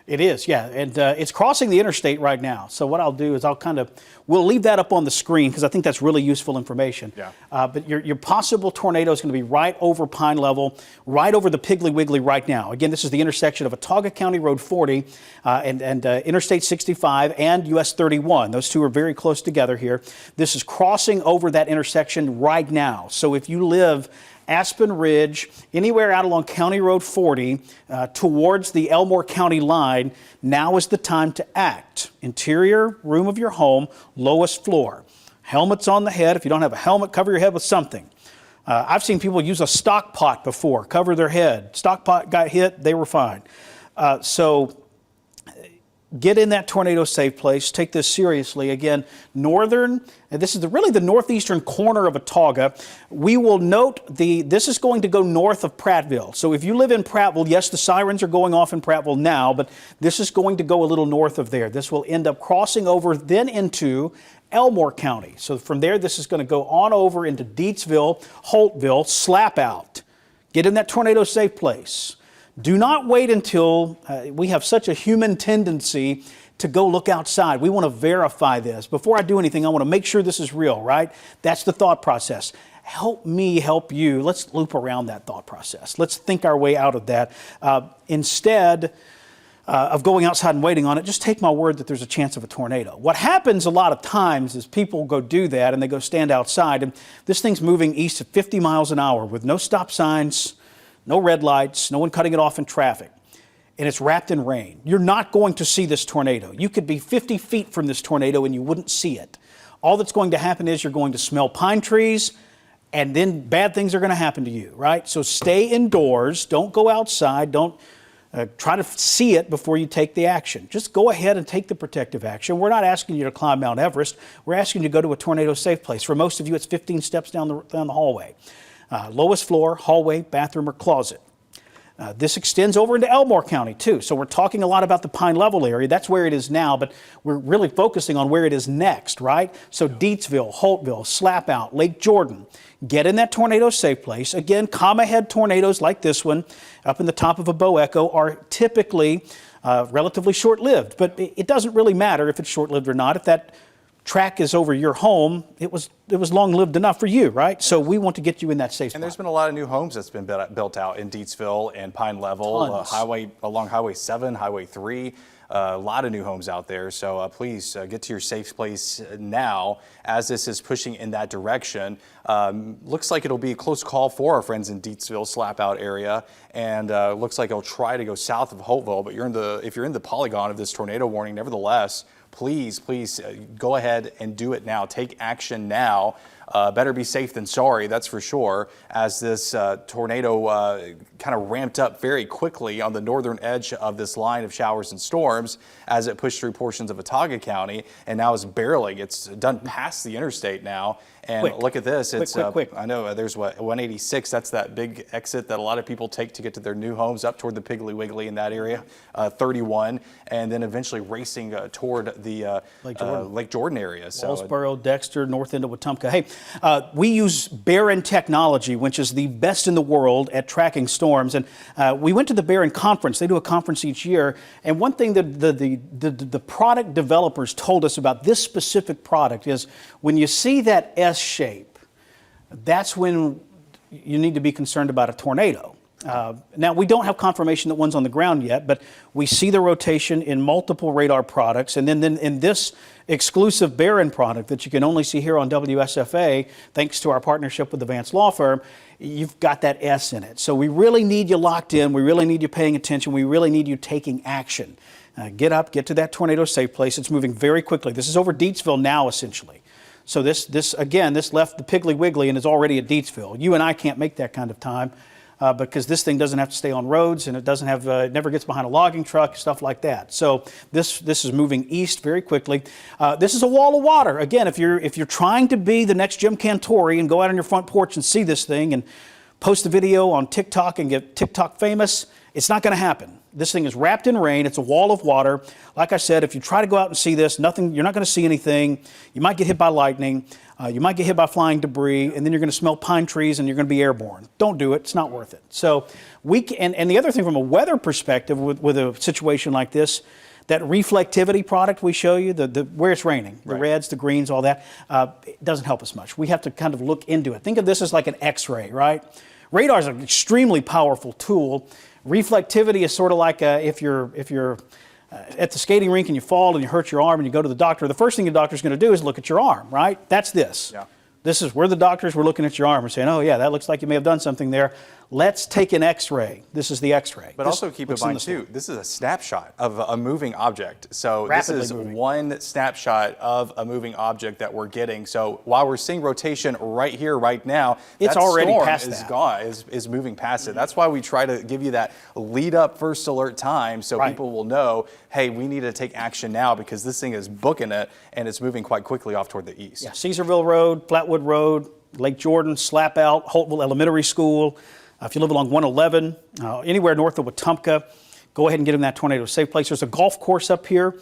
It is, yeah, and it's crossing the interstate right now. So what I'll do is we'll leave that up on the screen because I think that's really useful information. Yeah. But your possible tornado is going to be right over Pine Level, right over the Piggly Wiggly right now. Again, this is the intersection of Autauga County Road 40 and Interstate 65 and US 31. Those two are very close together here. This is crossing over that intersection right now. So if you live Aspen Ridge, anywhere out along County Road 40 towards the Elmore County line, now is the time to act. Interior room of your home, lowest floor. Helmets on the head. If you don't have a helmet, cover your head with something. I've seen people use a stock pot before, cover their head. Stock pot got hit, they were fine. So get in that tornado safe place. Take this seriously. Again, northern, and this is really the northeastern corner of Autauga. We will note this is going to go north of Prattville. So if you live in Prattville, yes, the sirens are going off in Prattville now, but this is going to go a little north of there. This will end up crossing over then into Elmore County. So from there, this is going to go on over into Deatsville, Holtville, slap out. Get in that tornado safe place. Do not wait until we have such a human tendency to go look outside. We want to verify this. Before I do anything, I want to make sure this is real, right? That's the thought process. Help me help you. Let's loop around that thought process. Let's think our way out of that. Instead of going outside and waiting on it, just take my word that there's a chance of a tornado. What happens a lot of times is people go do that and they go stand outside, and this thing's moving east at 50 miles an hour with no stop signs, no red lights, no one cutting it off in traffic, and it's wrapped in rain. You're not going to see this tornado. You could be 50 feet from this tornado and you wouldn't see it. All that's going to happen is you're going to smell pine trees, and then bad things are going to happen to you, right? So stay indoors. Don't go outside. Don't try to see it before you take the action. Just go ahead and take the protective action. We're not asking you to climb Mount Everest. We're asking you to go to a tornado safe place. For most of you, it's 15 steps down the hallway. Lowest floor, hallway, bathroom, or closet. This extends over into Elmore County too. So we're talking a lot about the Pine Level area. That's where it is now, but we're really focusing on where it is next, right? So Deatsville, Holtville, Slap Out, Lake Jordan. Get in that tornado safe place. Again, comma head tornadoes like this one up in the top of a bow echo are typically relatively short-lived, but it doesn't really matter if it's short-lived or not. If that track is over your home, it was long-lived enough for you, right? So we want to get you in that safe spot. And there's been a lot of new homes that's been built out in Deatsville and Pine Level, along Highway 7, Highway 3. A lot of new homes out there. So please get to your safe place now as this is pushing in that direction. Looks like it'll be a close call for our friends in Deatsville, Slap Out area, and looks like it'll try to go south of Holtville. But if you're in the polygon of this tornado warning, nevertheless, please go ahead and do it now. Take action now. Better be safe than sorry, that's for sure, as this tornado kind of ramped up very quickly on the northern edge of this line of showers and storms as it pushed through portions of Autauga County, and now it's done past the interstate now. And look at this. It's quick. I know there's 186. That's that big exit that a lot of people take to get to their new homes up toward the Piggly Wiggly in that area. 31, and then eventually racing toward the Lake Jordan area. Wellsboro, Dexter, north end of Wetumpka. Hey, we use Barron technology, which is the best in the world at tracking storms. And we went to the Barron conference. They do a conference each year. And one thing that the product developers told us about this specific product is when you see that S shape, that's when you need to be concerned about a tornado. Now, we don't have confirmation that one's on the ground yet, but we see the rotation in multiple radar products. And then in this exclusive Barron product that you can only see here on WSFA, thanks to our partnership with the Vance Law Firm, you've got that S in it. So we really need you locked in. We really need you paying attention. We really need you taking action. Get up, get to that tornado safe place. It's moving very quickly. This is over Deatsville now, essentially. So this left the Piggly Wiggly and is already at Deatsville. You and I can't make that kind of time because this thing doesn't have to stay on roads, and it doesn't have, it never gets behind a logging truck, stuff like that. So this is moving east very quickly. This is a wall of water. Again, if you're trying to be the next Jim Cantori and go out on your front porch and see this thing and post a video on TikTok and get TikTok famous, it's not going to happen. This thing is wrapped in rain. It's a wall of water. Like I said, if you try to go out and see this, you're not going to see anything. You might get hit by lightning. You might get hit by flying debris, and then you're going to smell pine trees and you're going to be airborne. Don't do it. It's not worth it. So and the other thing from a weather perspective with a situation like this, that reflectivity product we show you, where it's raining, the reds, the greens, all that, it doesn't help us much. We have to kind of look into it. Think of this as like an X-ray, right? Radar is an extremely powerful tool. Reflectivity is sort of like if you're at the skating rink and you fall and you hurt your arm and you go to the doctor, the first thing the doctor's going to do is look at your arm, right? That's this. Yeah. This is where the doctors were looking at your arm and saying, oh yeah, that looks like you may have done something there. Let's take an X-ray. This is the X-ray. But also keep in mind too, this is a snapshot of a moving object. So Rapidly this is moving. one snapshot of a moving object that we're getting. So while we're seeing rotation right here, right now, It's that already storm past is that. gone, is moving past it. That's why we try to give you that lead up first alert time so Right. people will know, hey, we need to take action now because this thing is booking it and it's moving quite quickly off toward the east. Yeah, Caesarville Road, Flatwood Road, Lake Jordan, Slap Out, Holtville Elementary School. If you live along 111, anywhere north of Wetumpka, go ahead and get in that tornado safe place. There's a golf course up here.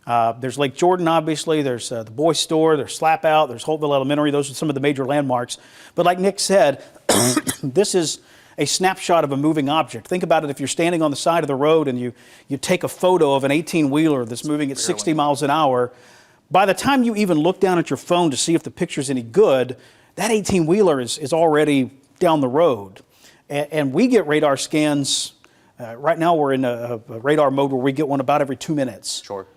There's Lake Jordan, obviously. There's the Boys Store. There's Slap Out. There's Holtville Elementary. Those are some of the major landmarks. But like Nick said, this is a snapshot of a moving object. Think about it if you're standing on the side of the road and you take a photo of an 18-wheeler that's moving at 60 miles an hour. By the time you even look down at your phone to see if the picture's any good, that 18-wheeler is already down the road. And we get radar scans. Right now we're in a radar mode where we get one about every 2 minutes. Sure.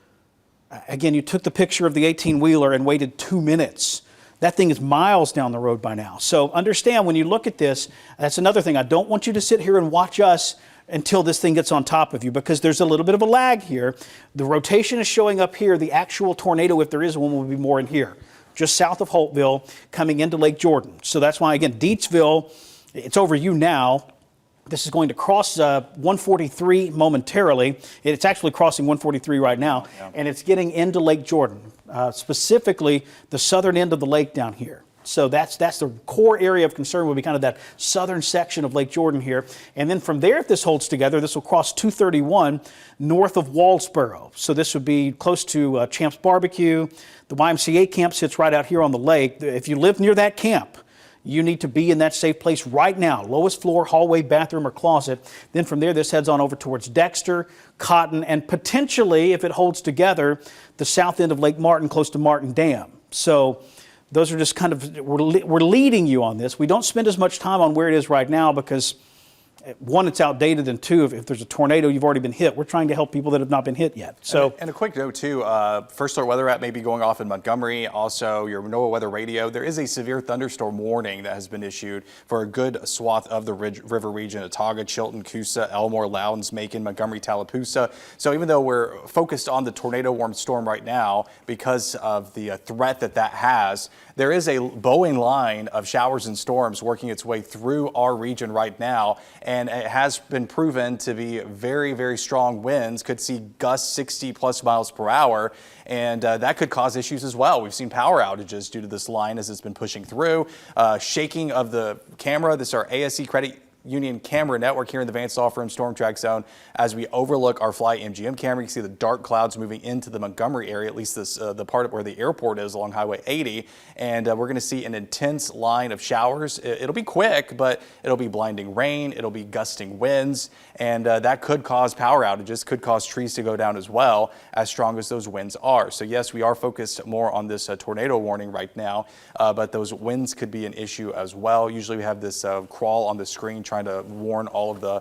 Again, you took the picture of the 18-wheeler and waited 2 minutes. That thing is miles down the road by now. So understand when you look at this, that's another thing. I don't want you to sit here and watch us until this thing gets on top of you because there's a little bit of a lag here. The rotation is showing up here. The actual tornado, if there is one, will be more in here, just south of Holtville, coming into Lake Jordan. So that's why, again, Deatsville, it's over you now. This is going to cross 143 momentarily. It's actually crossing 143 right now, and it's getting into Lake Jordan, specifically the southern end of the lake down here. So that's the core area of concern will be kind of that southern section of Lake Jordan here. And then from there, if this holds together, this will cross 231 north of Walsboro. So this would be close to Champ's Barbecue. The YMCA camp sits right out here on the lake. If you live near that camp, you need to be in that safe place right now. Lowest floor, hallway, bathroom, or closet. Then from there, this heads on over towards Dexter, Cotton, and potentially, if it holds together, the south end of Lake Martin, close to Martin Dam. So those are just kind of, we're leading you on this. We don't spend as much time on where it is right now because, one, it's outdated, and two, if there's a tornado, you've already been hit. We're trying to help people that have not been hit yet. So, and a quick note too, First Alert Weather app may be going off in Montgomery. Also, your NOAA weather radio. There is a severe thunderstorm warning that has been issued for a good swath of the river region: Otaga, Chilton, Coosa, Elmore, Loudons, Macon, Montgomery, Tallapoosa. So even though we're focused on the tornado warning storm right now because of the threat that has, there is a Boeing line of showers and storms working its way through our region right now. And it has been proven to be very, very strong winds, could see gusts 60 plus miles per hour. And that could cause issues as well. We've seen power outages due to this line as it's been pushing through. Shaking of the camera. This is our ASC Credit Union camera network here in the Vance Law Firm Storm Track Zone. As we overlook our Fly MGM camera, you can see the dark clouds moving into the Montgomery area, at least this the part where the airport is along Highway 80. And we're going to see an intense line of showers. It'll be quick, but it'll be blinding rain. It'll be gusting winds. And that could cause power outages, could cause trees to go down as well, as strong as those winds are. So yes, we are focused more on this tornado warning right now, but those winds could be an issue as well. Usually we have this crawl on the screen trying to warn all of the,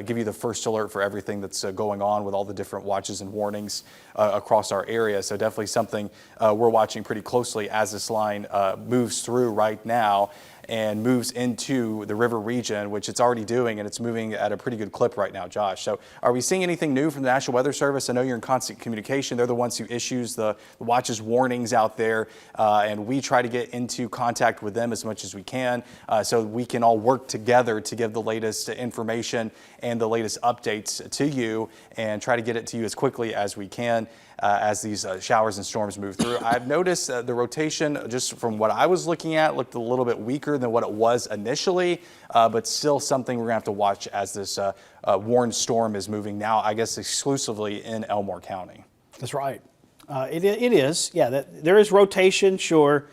give you the first alert for everything that's going on with all the different watches and warnings across our area. So definitely something we're watching pretty closely as this line moves through right now and moves into the river region, which it's already doing, and it's moving at a pretty good clip right now, Josh. So are we seeing anything new from the National Weather Service? I know you're in constant communication. They're the ones who issues the watches warnings out there, and we try to get into contact with them as much as we can so we can all work together to give the latest information and the latest updates to you and try to get it to you as quickly as we can. As these showers and storms move through. I've noticed the rotation, just from what I was looking at, looked a little bit weaker than what it was initially, but still something we're going to have to watch as this warned storm is moving now, I guess, exclusively in Elmore County. that's right. It is. Yeah, there is rotation, sure.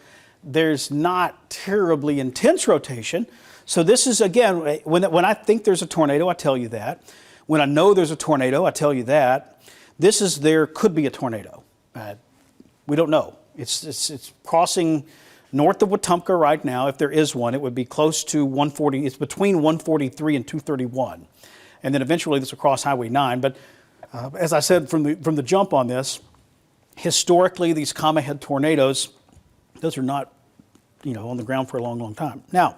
There's not terribly intense rotation. So this is, again, when I think there's a tornado, I tell you that. When I know there's a tornado, I tell you that. There could be a tornado. We don't know. It's crossing north of Wetumpka right now. If there is one, it would be close to 140. It's between 143 and 231. And then eventually this will cross Highway 9. But as I said from the jump on this, historically these comma head tornadoes, those are not, on the ground for a long, long time. Now,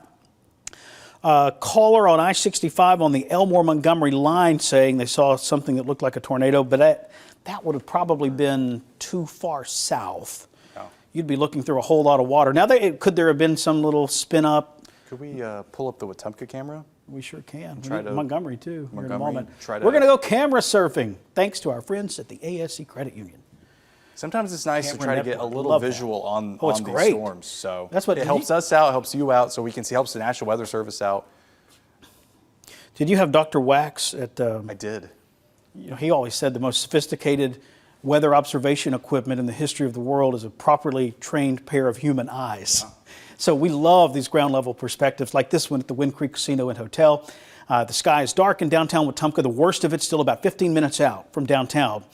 Caller on I-65 on the Elmore-Montgomery line saying they saw something that looked like a tornado, but that would have probably been too far south. Oh. You'd be looking through a whole lot of water. Now, could there have been some little spin up? Could we pull up the Wetumpka camera? We sure can. Try We need to- Montgomery, too, here in a Montgomery, moment. try to- We're going to go camera surfing, thanks to our friends at the ASC Credit Union. Sometimes it's nice to Camera try to get a network. little Love that. visual on Oh, it's these great. storms. So That's what- it helps us out, helps you out, so we can see, helps the National Weather Service out. Did you have Dr. Wax at... I did. You know, he always said the most sophisticated weather observation equipment in the history of the world is a properly trained pair of human eyes. So we love these ground level perspectives like this one at the Wind Creek Casino and Hotel. The sky is dark in downtown Wetumpka. The worst of it's still about 15 minutes out from downtown.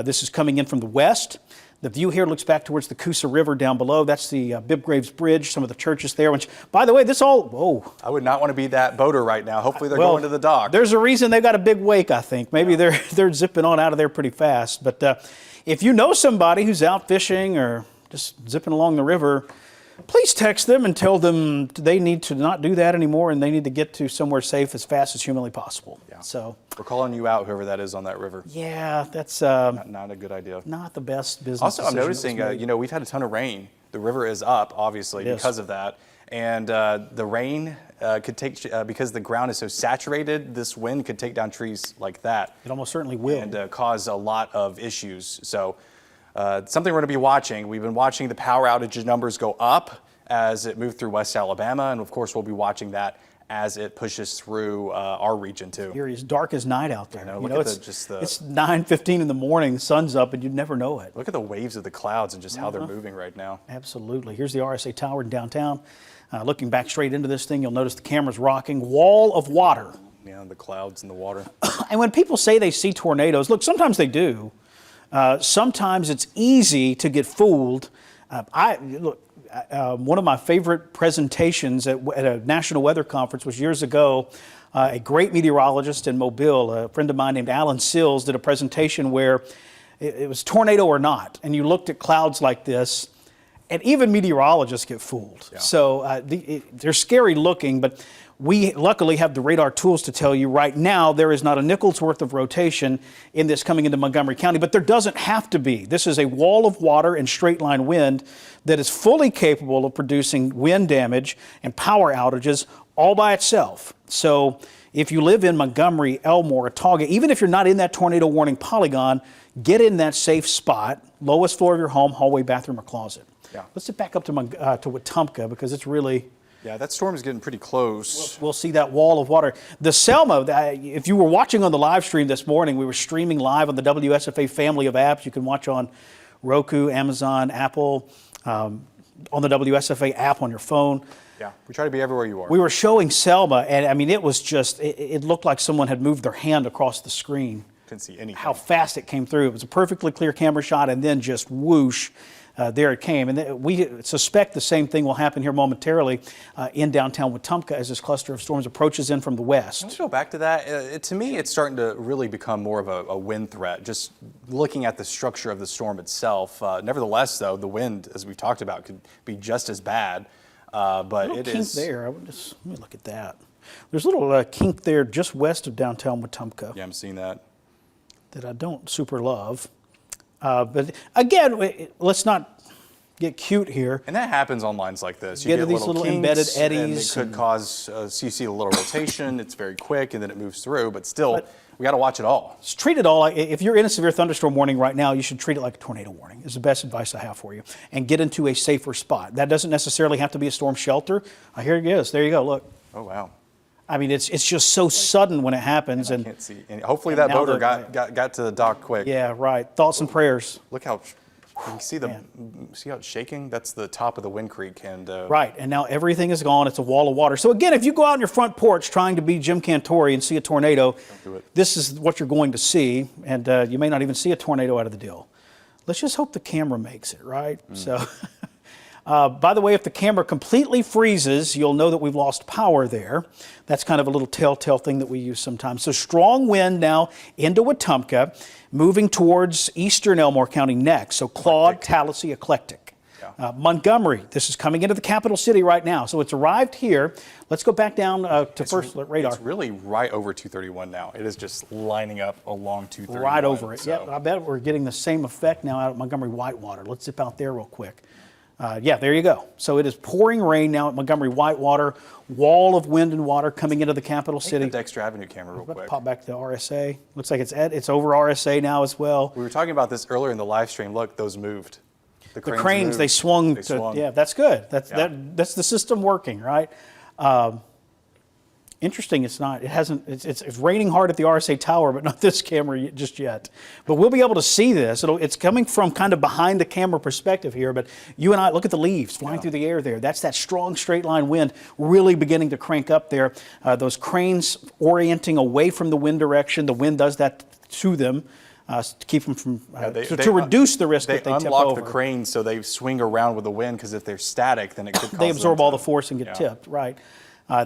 This is coming in from the west. The view here looks back towards the Coosa River down below. That's the Bibb Graves Bridge, some of the churches there, which, by the way, this all, whoa. I would not want to be that boater right now. Hopefully they're Well, going to the dock. There's a reason they've got a big wake, I think. Maybe they're zipping on out of there pretty fast. But if you know somebody who's out fishing or just zipping along the river, please text them and tell them they need to not do that anymore and they need to get to somewhere safe as fast as humanly possible. Yeah. So, We're calling you out, whoever that is on that river. yeah, that's Not a good idea. not the best business Also, I'm decision that noticing, was made. you know, we've had a ton of rain. The river is up, obviously, It is. because of that. And the rain could take, because the ground is so saturated, this wind could take down trees like that It almost certainly will. and cause a lot of issues. So something we're going to be watching. We've been watching the power outage numbers go up as it moved through West Alabama. And of course, we'll be watching that as it pushes through our region too. Here is dark as night out there. know, You look know, at it's, the- it's 9:15 in the morning, the sun's up, and you'd never know it. Look at the waves of the clouds and just how they're moving right now. Absolutely. Here's the RSA Tower in downtown. Looking back straight into this thing, you'll notice the camera's rocking. Wall of water. Yeah, the clouds and the water. And when people say they see tornadoes, look, sometimes they do. Sometimes it's easy to get fooled. One of my favorite presentations at a national weather conference was years ago. A great meteorologist in Mobile, a friend of mine named Alan Sills, did a presentation where it was tornado or not, and you looked at clouds like this, and even meteorologists get fooled. Yeah. So they're scary looking, but we luckily have the radar tools to tell you right now there is not a nickel's worth of rotation in this coming into Montgomery County, but there doesn't have to be. This is a wall of water and straight line wind that is fully capable of producing wind damage and power outages all by itself. So if you live in Montgomery, Elmore, Autauga, even if you're not in that tornado warning polygon, get in that safe spot, lowest floor of your home, hallway, bathroom, or closet. Yeah. Let's get back up to Wetumpka because it's really... Yeah, that storm is getting pretty close. We'll see that wall of water. The Selma, if you were watching on the live stream this morning, we were streaming live on the WSFA family of apps. You can watch on Roku, Amazon, Apple, on the WSFA app on your phone. Yeah, we try to be everywhere you are. We were showing Selma, and I mean, it was just, it looked like someone had moved their hand across the screen. Couldn't see anything. How fast it came through. It was a perfectly clear camera shot, and then just whoosh. There it came. And we suspect the same thing will happen here momentarily in downtown Wetumpka as this cluster of storms approaches in from the west. Let's go back to that. To me, it's starting to really become more of a wind threat, just looking at the structure of the storm itself. Nevertheless, though, the wind, as we've talked about, could be just as bad. But it Kink is. there. Let me look at that. There's a little kink there just west of downtown Wetumpka Yeah, I'm seeing that. that I don't super love. But again, let's not get cute here. And that happens on lines like this. You Get get these little kinks, embedded and it eddies could cause, so you see a little rotation. It's very quick, and then it moves through. But still, we got to watch it all. Just treat it all like, if you're in a severe thunderstorm warning right now, you should treat it like a tornado warning is the best advice I have for you. And get into a safer spot. That doesn't necessarily have to be a storm shelter. Here it is. There you go. Look. Oh, wow. I mean, it's just so sudden when it happens. I And can't see any. Hopefully that now boater got to the dock quick. yeah, right. Thoughts and prayers. Look how, you see how it's shaking? That's the top of the Wind Creek. And Right, and now everything is gone. It's a wall of water. So again, if you go out on your front porch trying to be Jim Cantori and see a tornado, do it. this is what you're going to see, and you may not even see a tornado out of the deal. Let's just hope the camera makes it, right? So, by the way, if the camera completely freezes, you'll know that we've lost power there. That's kind of a little telltale thing that we use sometimes. So strong wind now into Wetumpka, moving towards eastern Elmore County next. So Claude, Tallahassee, eclectic. Yeah. Montgomery, this is coming into the capital city right now. So it's arrived here. Let's go back down to first alert radar. It's really right over 231 now. It is just lining up along 231. Right over it. So. Yeah, I bet we're getting the same effect now out at Montgomery Whitewater. Let's zip out there real quick. Yeah, there you go. So it is pouring rain now at Montgomery Whitewater. Wall of wind and water coming into the capital city. The Dexter Avenue camera real quick. Pop back to the RSA. Looks like it's over RSA now as well. We were talking about this earlier in the live stream. Look, those moved. The cranes moved. They swung. Yeah, that's good. That's the system working, right? Interesting. It's not. It hasn't. It's raining hard at the RSA tower, but not this camera just yet. But we'll be able to see this. It's coming from kind of behind the camera perspective here. But you and I look at the leaves flying through the air there. That's that strong straight line wind really beginning to crank up there. Those cranes orienting away from the wind direction. The wind does that to them. To keep them from to reduce the risk that they tip over. They unlock the cranes so they swing around with the wind, because if they're static, then it could cause they absorb all the force and get tipped. Right.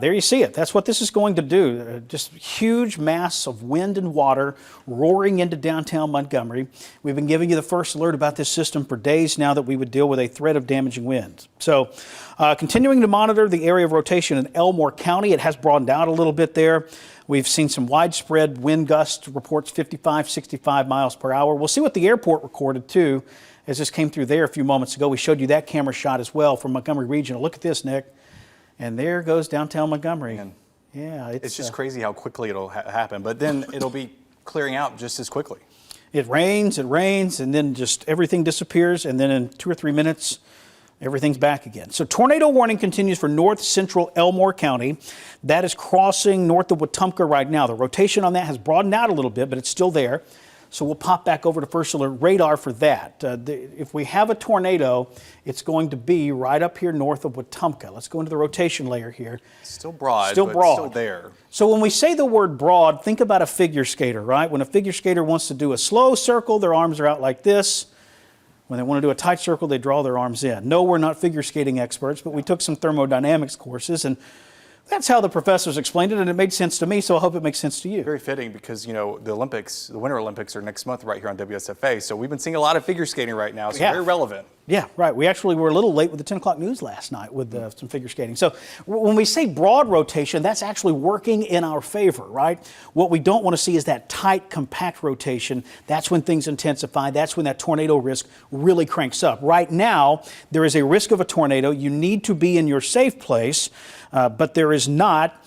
There you see it. That's what this is going to do. Just huge mass of wind and water roaring into downtown Montgomery. We've been giving you the first alert about this system for days now that we would deal with a threat of damaging winds. So continuing to monitor the area of rotation in Elmore County. It has broadened out a little bit there. We've seen some widespread wind gust reports 55, 65 miles per hour. We'll see what the airport recorded too, as this came through there a few moments ago. We showed you that camera shot as well from Montgomery Regional. Look at this, Nick. And there goes downtown Montgomery. Man. Yeah, it's just crazy how quickly it'll happen, but then it'll be clearing out just as quickly. It rains, and then just everything disappears, and then in 2 or 3 minutes, everything's back again. So tornado warning continues for north central Elmore County. That is crossing north of Wetumpka right now. The rotation on that has broadened out a little bit, but it's still there. So we'll pop back over to first alert radar for that. If we have a tornado, it's going to be right up here north of Wetumpka. Let's go into the rotation layer here. Still broad, still there. So when we say the word broad, think about a figure skater, right? When a figure skater wants to do a slow circle, their arms are out like this. When they want to do a tight circle, they draw their arms in. No, we're not figure skating experts, but we took some thermodynamics courses, and that's how the professors explained it, and it made sense to me, so I hope it makes sense to you. Very fitting, because, the Olympics, the Winter Olympics are next month right here on WSFA, so we've been seeing a lot of figure skating right now, so very relevant. Yeah, right. We actually were a little late with the 10 o'clock news last night with some figure skating. So when we say broad rotation, that's actually working in our favor, right? What we don't want to see is that tight, compact rotation. That's when things intensify. That's when that tornado risk really cranks up. Right now, there is a risk of a tornado. You need to be in your safe place, but there is not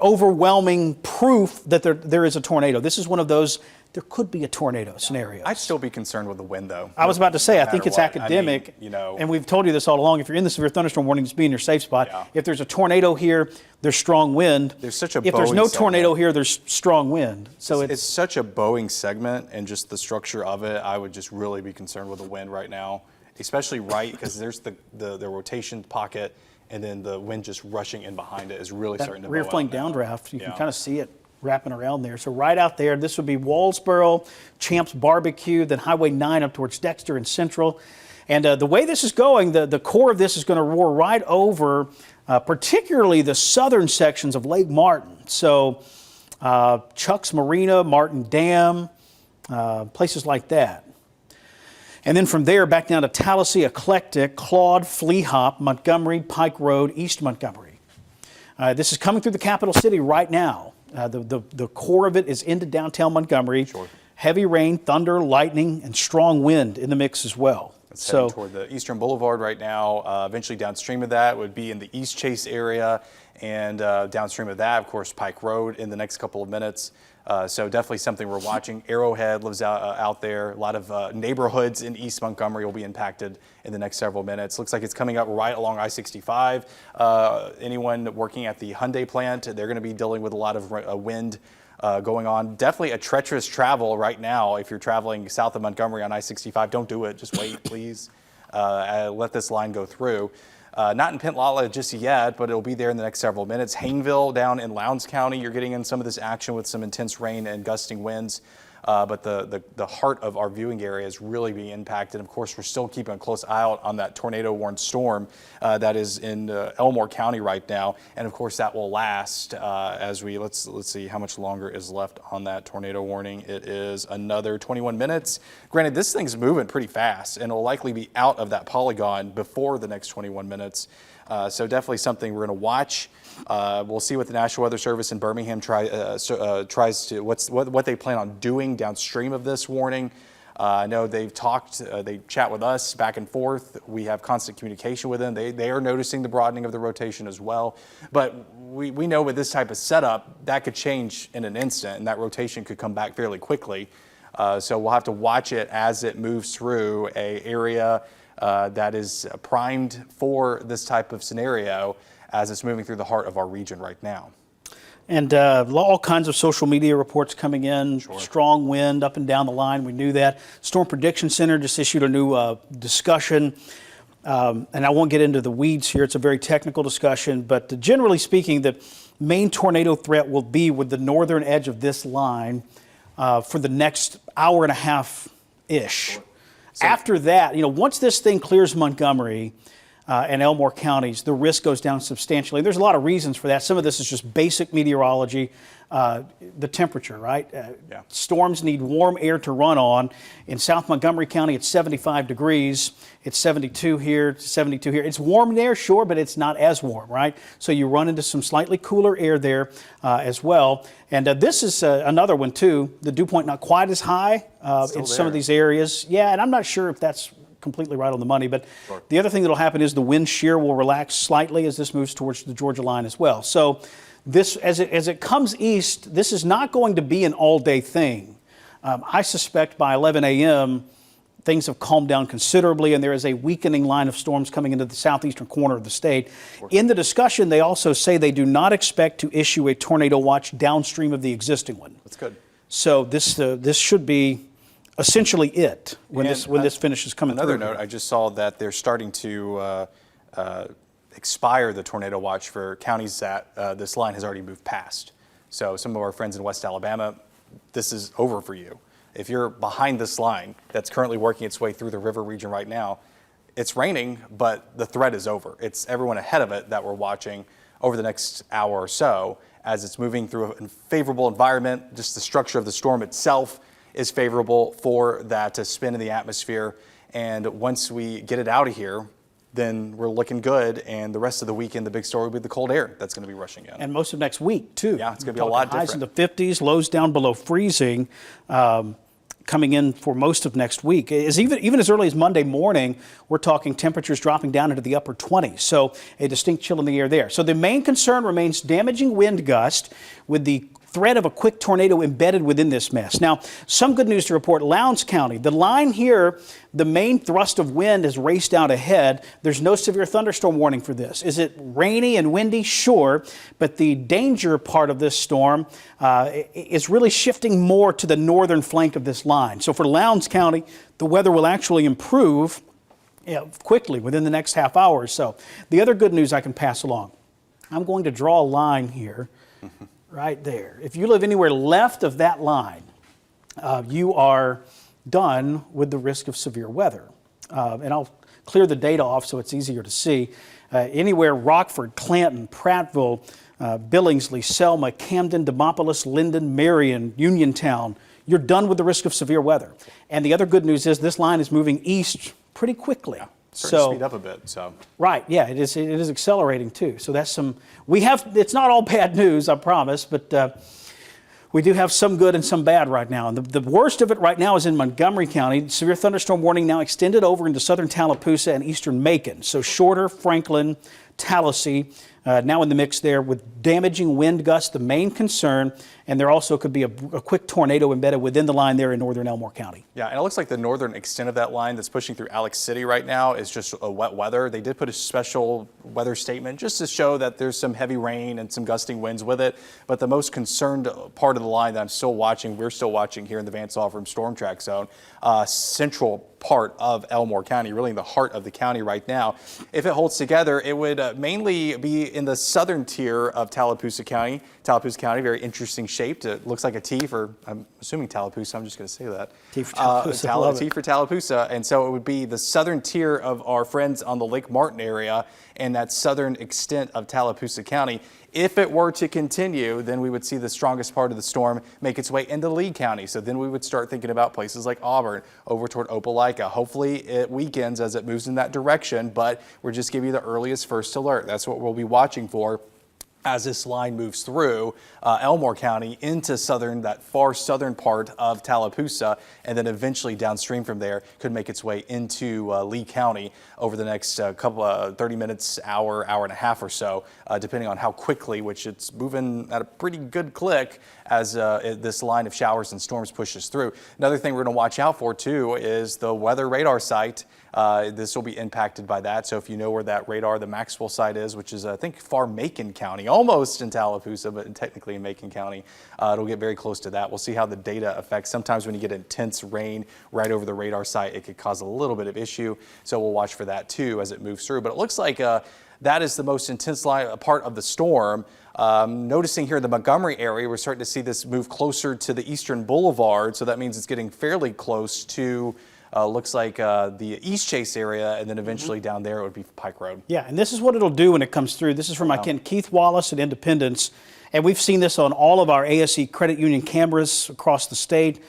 overwhelming proof that there is a tornado. This is one of those there could be a tornado scenario. I'd still be concerned with the wind, though. I was about to say, I think it's academic, and we've told you this all along. If you're in the severe thunderstorm warning, just be in your safe spot. Yeah. If there's a tornado here, there's strong wind. There's such a If there's no tornado here, there's strong wind. So it's such a Boeing segment, and just the structure of it, I would just really be concerned with the wind right now, especially because there's the rotation pocket, and then the wind just rushing in behind it is really starting to blow out. Rear flank downdraft, you can kind of see it wrapping around there. So right out there, this would be Wallsboro, Champs Barbecue, then Highway 9 up towards Dexter and Central. And the way this is going, the core of this is going to roar right over particularly the southern sections of Lake Martin. So Chuck's Marina, Martin Dam, places like that. And then from there back down to Tallahassee, Eclectic, Claude, Flea Hop, Montgomery, Pike Road, East Montgomery. This is coming through the capital city right now. The core of it is into downtown Montgomery. Sure. Heavy rain, thunder, lightning, and strong wind in the mix as well. It's heading toward the Eastern Boulevard right now. Eventually downstream of that would be in the East Chase area, and downstream of that, of course, Pike Road in the next couple of minutes. So definitely something we're watching. Arrowhead lives out there. A lot of neighborhoods in East Montgomery will be impacted in the next several minutes. Looks like it's coming up right along I-65. Anyone working at the Hyundai plant, they're going to be dealing with a lot of wind going on. Definitely a treacherous travel right now. If you're traveling south of Montgomery on I-65, don't do it. Just wait, please. Let this line go through. Not in Pentlala just yet, but it'll be there in the next several minutes. Hayneville down in Lowndes County, you're getting in some of this action with some intense rain and gusting winds. but the heart of our viewing area is really being impacted. Of course, we're still keeping a close eye out on that tornado-warned storm that is in Elmore County right now, and of course that will last as we let's see how much longer is left on that tornado warning. It is another 21 minutes. Granted, this thing's moving pretty fast, and it'll likely be out of that polygon before the next 21 minutes. So definitely something we're going to watch. We'll see what the National Weather Service in Birmingham tries to what they plan on doing downstream of this warning. I know they've talked, they chat with us back and forth. We have constant communication with them. They are noticing the broadening of the rotation as well. But we know with this type of setup, that could change in an instant, and that rotation could come back fairly quickly. So we'll have to watch it as it moves through an area that is primed for this type of scenario as it's moving through the heart of our region right now. And all kinds of social media reports coming in, strong wind up and down the line. We knew that. Storm Prediction Center just issued a new discussion. And I won't get into the weeds here. It's a very technical discussion. But generally speaking, the main tornado threat will be with the northern edge of this line for the next hour and a half-ish. So after that, once this thing clears Montgomery and Elmore counties, the risk goes down substantially. There's a lot of reasons for that. Some of this is just basic meteorology, the temperature, right? Yeah. Storms need warm air to run on. In South Montgomery County, it's 75 degrees. It's 72 here, 72 here. It's warm there, sure, but it's not as warm, right? So you run into some slightly cooler air there as well. And this is another one, too. The dew point not quite as high in some of these areas. Yeah, and I'm not sure if that's completely right on the money, but the other thing that'll happen is the wind shear will relax slightly as this moves towards the Georgia line as well. So this, as it comes east, this is not going to be an all-day thing. I suspect by 11 a.m., things have calmed down considerably, and there is a weakening line of storms coming into the southeastern corner of the state. In the discussion, they also say they do not expect to issue a tornado watch downstream of the existing one. That's good. So this should be essentially it when this finishes coming through. Another note, I just saw that they're starting to expire the tornado watch for counties that this line has already moved past. So some of our friends in West Alabama, this is over for you. If you're behind this line that's currently working its way through the river region right now, it's raining, but the threat is over. It's everyone ahead of it that we're watching over the next hour or so as it's moving through a favorable environment. Just the structure of the storm itself is favorable for that to spin in the atmosphere. And once we get it out of here, then we're looking good. And the rest of the weekend, the big story will be the cold air that's going to be rushing in. And most of next week, too. Yeah, it's going to be a lot different. Highs in the 50s, lows down below freezing, coming in for most of next week. Even as early as Monday morning, we're talking temperatures dropping down into the upper 20s. So a distinct chill in the air there. So the main concern remains damaging wind gust with the threat of a quick tornado embedded within this mess. Now, some good news to report. Lowndes County, the line here, the main thrust of wind has raced out ahead. There's no severe thunderstorm warning for this. Is it rainy and windy? Sure, but the danger part of this storm is really shifting more to the northern flank of this line. So for Lowndes County, the weather will actually improve quickly within the next half hour or so. The other good news I can pass along, I'm going to draw a line here. Right there. If you live anywhere left of that line, you are done with the risk of severe weather. And I'll clear the data off so it's easier to see. Anywhere Rockford, Clanton, Prattville, Billingsley, Selma, Camden, Demopolis, Linden, Marion, Uniontown, you're done with the risk of severe weather. And the other good news is this line is moving east pretty quickly. Yeah. Starting to speed up a bit, so. Right, yeah, it is accelerating too. So that's it's not all bad news, I promise, but we do have some good and some bad right now. And the worst of it right now is in Montgomery County. Severe thunderstorm warning now extended over into southern Tallapoosa and eastern Macon. So Shorter, Franklin, Tallahassee, now in the mix there with damaging wind gusts, the main concern, and there also could be a quick tornado embedded within the line there in northern Elmore County. Yeah, and it looks like the northern extent of that line that's pushing through Alex City right now is just a wet weather. They did put a special weather statement just to show that there's some heavy rain and some gusting winds with it, but the most concerned part of the line that we're still watching here in the Vance Law Firm Storm Track Zone, central part of Elmore County, really in the heart of the county right now. If it holds together, it would mainly be in the southern tier of Tallapoosa County. Tallapoosa County, very interesting shaped. It looks like a T for, I'm assuming Tallapoosa, I'm just going to say that. T for Tallapoosa. T for Tallapoosa. And so it would be the southern tier of our friends on the Lake Martin area and that southern extent of Tallapoosa County. If it were to continue, then we would see the strongest part of the storm make its way into Lee County. So then we would start thinking about places like Auburn, over toward Opelika. Hopefully it weakens as it moves in that direction, but we're just giving you the earliest first alert. That's what we'll be watching for as this line moves through Elmore County into that far southern part of Tallapoosa, and then eventually downstream from there could make its way into Lee County over the next 30 minutes, hour and a half or so, depending on how quickly, which it's moving at a pretty good click as this line of showers and storms pushes through. Another thing we're going to watch out for too is the weather radar site. This will be impacted by that. So if you know where that radar, the Maxwell site is, which is I think far Macon County, almost in Tallapoosa, but technically in Macon County, it'll get very close to that. We'll see how the data affects. Sometimes when you get intense rain right over the radar site, it could cause a little bit of issue. So we'll watch for that too as it moves through. But it looks like that is the most intense part of the storm. Noticing here in the Montgomery area, we're starting to see this move closer to the Eastern Boulevard. So that means it's getting fairly close to looks like the East Chase area, and then eventually down there it would be Pike Road. Yeah, and this is what it'll do when it comes through. This is from my Keith Wallace at Independence, and we've seen this on all of our ASE credit union cameras across the state.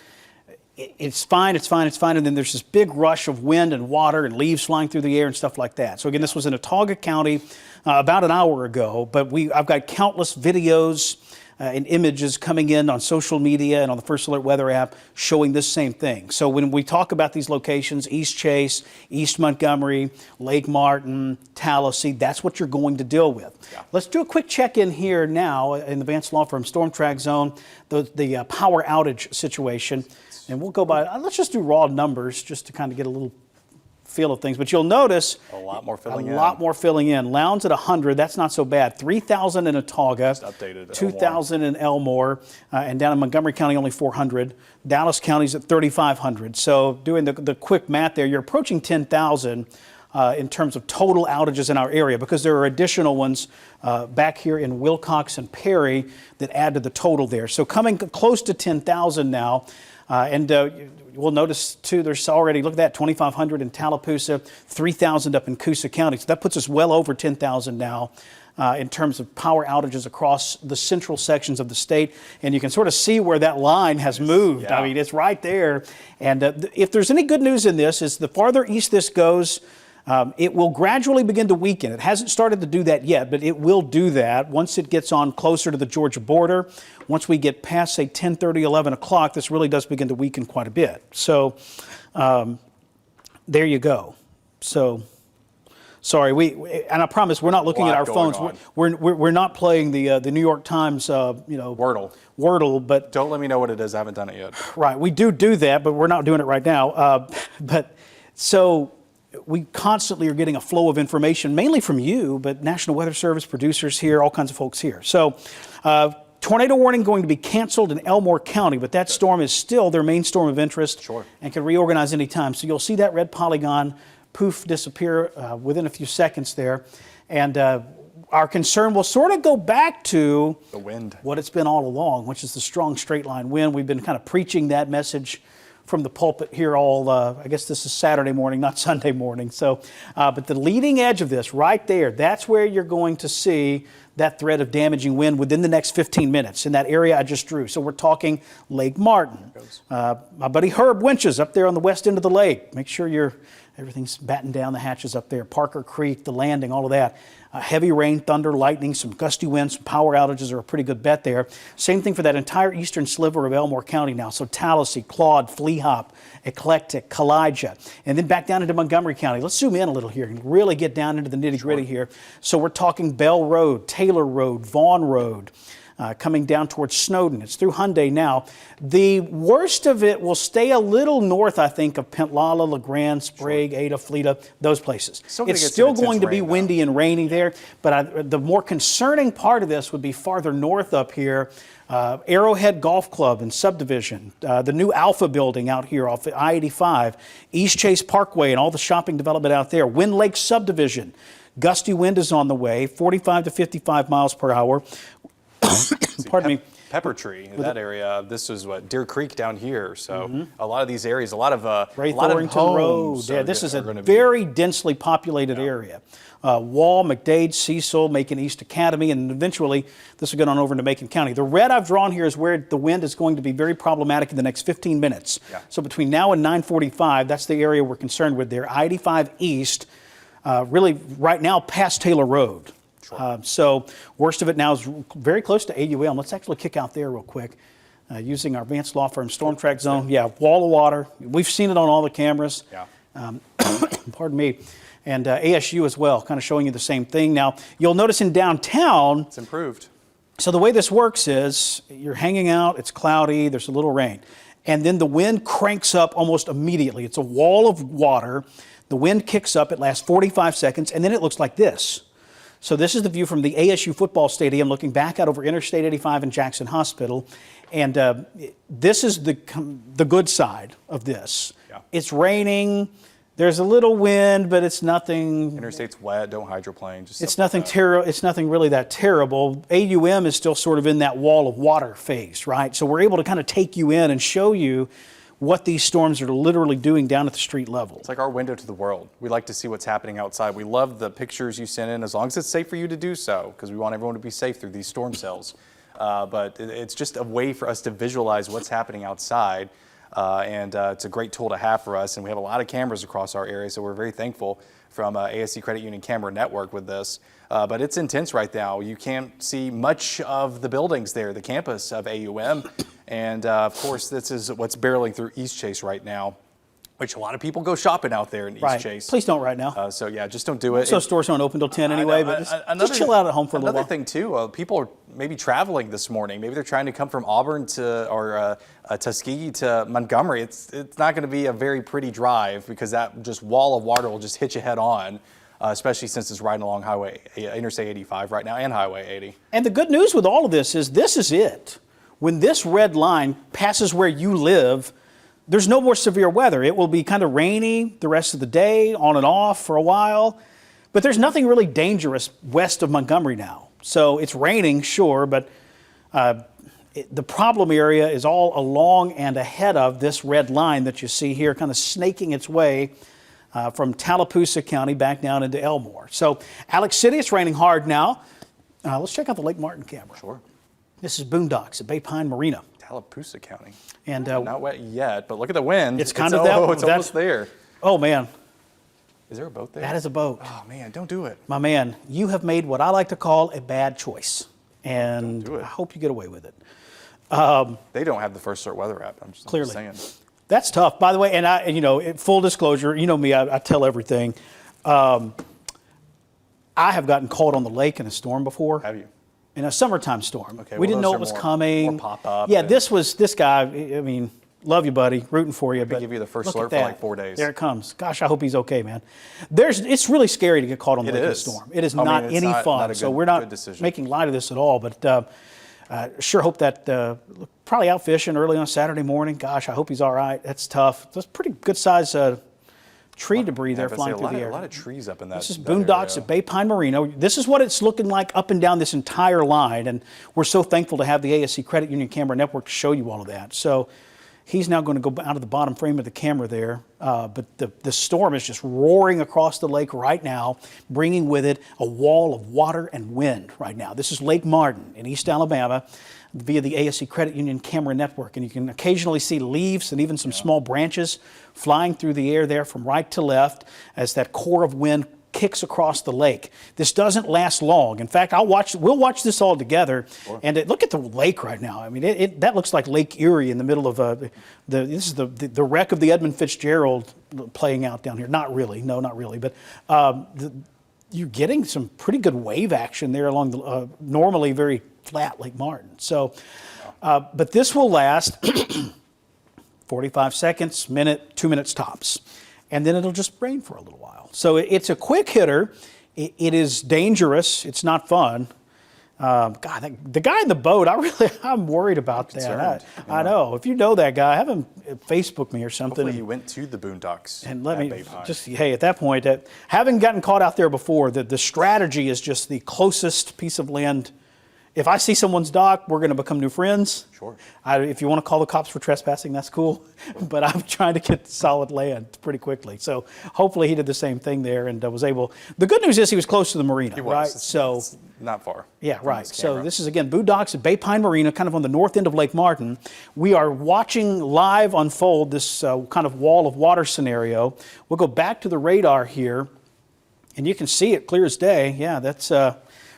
It's fine, and then there's this big rush of wind and water and leaves flying through the air and stuff like that. So again, this was in Autauga County about an hour ago, but I've got countless videos and images coming in on social media and on the First Alert Weather app showing this same thing. So when we talk about these locations, East Chase, East Montgomery, Lake Martin, Tallahassee, that's what you're going to deal with. Yeah. Let's do a quick check-in here now in the Vance Law Firm Storm Track Zone, the power outage situation. And we'll go by, let's just do raw numbers just to kind of get a little feel of things. But you'll notice a lot more filling in. Lowndes at 100, that's not so bad. 3,000 in Autauga, 2,000 in Elmore, and down in Montgomery County only 400. Dallas County's at 3,500. So doing the quick math there, you're approaching 10,000 in terms of total outages in our area, because there are additional ones back here in Wilcox and Perry that add to the total there. So coming close to 10,000 now. We'll notice, too, there's already, look at that, 2,500 in Tallapoosa, 3,000 up in Coosa County. So that puts us well over 10,000 now in terms of power outages across the central sections of the state. And you can sort of see where that line has moved. Yeah. I mean, it's right there. And if there's any good news in this, is the farther east this goes, it will gradually begin to weaken. It hasn't started to do that yet, but it will do that once it gets on closer to the Georgia border. Once we get past, say, 10:30, 11 o'clock, this really does begin to weaken quite a bit. So there you go. So sorry, and I promise we're not looking at our phones. We're not playing the New York Times, Wordle. But don't let me know what it is. I haven't done it yet. Right, we do that, but we're not doing it right now. We constantly are getting a flow of information, mainly from you, but National Weather Service, producers here, all kinds of folks here. So tornado warning going to be canceled in Elmore County, but that storm is still their main storm of interest and can reorganize any time. So you'll see that red polygon poof disappear within a few seconds there. And our concern will sort of go back to the wind, what it's been all along, which is the strong straight line wind. We've been kind of preaching that message from the pulpit here all, I guess this is Saturday morning, not Sunday morning. So, but the leading edge of this right there, that's where you're going to see that threat of damaging wind within the next 15 minutes in that area I just drew. So we're talking Lake Martin. My buddy Herb Winches up there on the west end of the lake. Make sure everything's battened down the hatches up there. Parker Creek, the landing, all of that. Heavy rain, thunder, lightning, some gusty winds, some power outages are a pretty good bet there. Same thing for that entire eastern sliver of Elmore County now. So Tallahassee, Claude, Flea Hop, Eclectic, Kalijah, and then back down into Montgomery County. Let's zoom in a little here and really get down into the nitty-gritty here. So we're talking Bell Road, Taylor Road, Vaughn Road, coming down towards Snowden. It's through Hyundai now. The worst of it will stay a little north, I think, of Pentlala, LeGrand, Sprague, Ada, Fleta, those places. It's still going to be windy and rainy there, but the more concerning part of this would be farther north up here. Arrowhead Golf Club and Subdivision, the new Alpha building out here off I-85, East Chase Parkway and all the shopping development out there, Wind Lake Subdivision. Gusty wind is on the way, 45 to 55 miles per hour. Pardon me. Pepper Tree, in that area. This is Deer Creek down here. So a lot of these areas, a lot of Road. Yeah, this is a very densely populated area. Wall, McDade, Cecil, Macon East Academy, and eventually this will get on over into Macon County. The red I've drawn here is where the wind is going to be very problematic in the next 15 minutes. Yeah. So between now and 9:45, that's the area we're concerned with there. I-85 East, really right now past Taylor Road. So worst of it now is very close to AUM. Let's actually kick out there real quick using our advanced law firm Storm Track Zone. Yeah, wall of water. We've seen it on all the cameras. Yeah. Pardon me. And ASU as well, kind of showing you the same thing. Now, you'll notice in downtown, it's improved. So the way this works is you're hanging out, it's cloudy, there's a little rain. And then the wind cranks up almost immediately. It's a wall of water. The wind kicks up, it lasts 45 seconds, and then it looks like this. So this is the view from the ASU football stadium looking back out over Interstate 85 and Jackson Hospital. And this is the good side of this. Yeah. It's raining. There's a little wind, but it's nothing. Interstate's wet. Don't hydroplane. Just it's nothing terrible. It's nothing really that terrible. AUM is still sort of in that wall of water phase, right? So we're able to kind of take you in and show you what these storms are literally doing down at the street level. It's like our window to the world. We like to see what's happening outside. We love the pictures you send in, as long as it's safe for you to do so, because we want everyone to be safe through these storm cells. But it's just a way for us to visualize what's happening outside. And it's a great tool to have for us. And we have a lot of cameras across our area, so we're very thankful from ASC Credit Union Camera Network with this. But it's intense right now. You can't see much of the buildings there, the campus of AUM. And of course, this is what's barreling through East Chase right now, which a lot of people go shopping out there in East Chase. Please don't right now. So yeah, just don't do it. So stores don't open till 10 anyway, but just chill out at home for a little while. Another thing too, people are maybe traveling this morning. Maybe they're trying to come from Auburn or Tuskegee to Montgomery. It's not going to be a very pretty drive because that just wall of water will just hit you head on. Especially since it's riding along Interstate 85 right now and Highway 80. And the good news with all of this is it. When this red line passes where you live, there's no more severe weather. It will be kind of rainy the rest of the day, on and off for a while. But there's nothing really dangerous west of Montgomery now. So it's raining, sure, but the problem area is all along and ahead of this red line that you see here, kind of snaking its way from Tallapoosa County back down into Elmore. So Alex City, it's raining hard now. Let's check out the Lake Martin camera. Sure. This is Boondocks at Bay Pine Marina. Tallapoosa County. And not wet yet, but look at the wind. It's kind of that. It's almost there. Oh man. Is there a boat there? That is a boat. Oh man, don't do it. My man, you have made what I like to call a bad choice. And Don't do it. I hope you get away with it. They don't have the First Alert weather app. I'm just Clearly. saying. That's tough. By the way, and full disclosure, you know me, I tell everything. I have gotten caught on the lake in a storm before. Have you? In a summertime storm. Okay, We didn't know those it was are coming. more pop-up Yeah, and- this guy, I mean, love you, buddy, rooting for you. But give you the first look alert at for that. like 4 days. There it comes. Gosh, I hope he's okay, man. It's really scary to get caught on the lake in a storm. It is not it's any not fun. a So good- we're good not decision. making light of this at all. But sure hope that probably out fishing early on Saturday morning. Gosh, I hope he's all right. That's tough. That's pretty good size tree debris there flying through the air. A lot of trees up in that. This is that Boondocks area. at Bay Pine Marina. This is what it's looking like up and down this entire line, and we're so thankful to have the ASC Credit Union Camera Network to show you all of that. So he's now going to go out of the bottom frame of the camera there, but the storm is just roaring across the lake right now, bringing with it a wall of water and wind right now. This is Lake Martin in East Alabama via the ASC Credit Union Camera Network, and you can occasionally see leaves and even some small branches flying through the air there from right to left as that core of wind kicks across the lake. This doesn't last long. In fact, we'll watch this all together. Sure. And look at the lake right now. I mean, that looks like Lake Erie in the middle of this is the wreck of the Edmund Fitzgerald playing out down here. Not really, no, not really. But you're getting some pretty good wave action there along the normally very flat Lake Martin. So, but this will last 45 seconds, minute, 2 minutes tops. And then it'll just rain for a little while. So it's a quick hitter. It is dangerous. It's not fun. God, the guy in the boat, I'm worried about that. I know. If you know that guy, have him Facebook me or something. Hopefully he went to the boondocks. And let me just, hey, at that point, having gotten caught out there before, the strategy is just the closest piece of land. If I see someone's dock, we're going to become new friends. Sure. If you want to call the cops for trespassing, that's cool. But I'm trying to get solid land pretty quickly. So hopefully he did the same thing there and was able. The good news is he was close to the marina, He was. right? It's not far. Yeah, right. So this is, again, Boondocks at Bay Pine Marina, kind of on the north end of Lake Martin. We are watching live unfold this kind of wall of water scenario. We'll go back to the radar here, and you can see it clear as day. Yeah, that's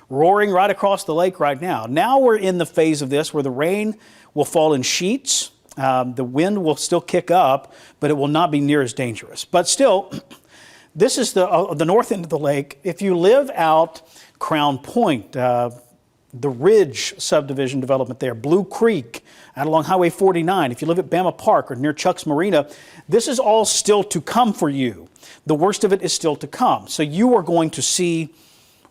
roaring right across the lake right now. Now we're in the phase of this where the rain will fall in sheets. The wind will still kick up, but it will not be near as dangerous. But still, this is the north end of the lake. If you live out Crown Point, the Ridge subdivision development there, Blue Creek, out along Highway 49, if you live at Bama Park or near Chuck's Marina, this is all still to come for you. The worst of it is still to come. So you are going to see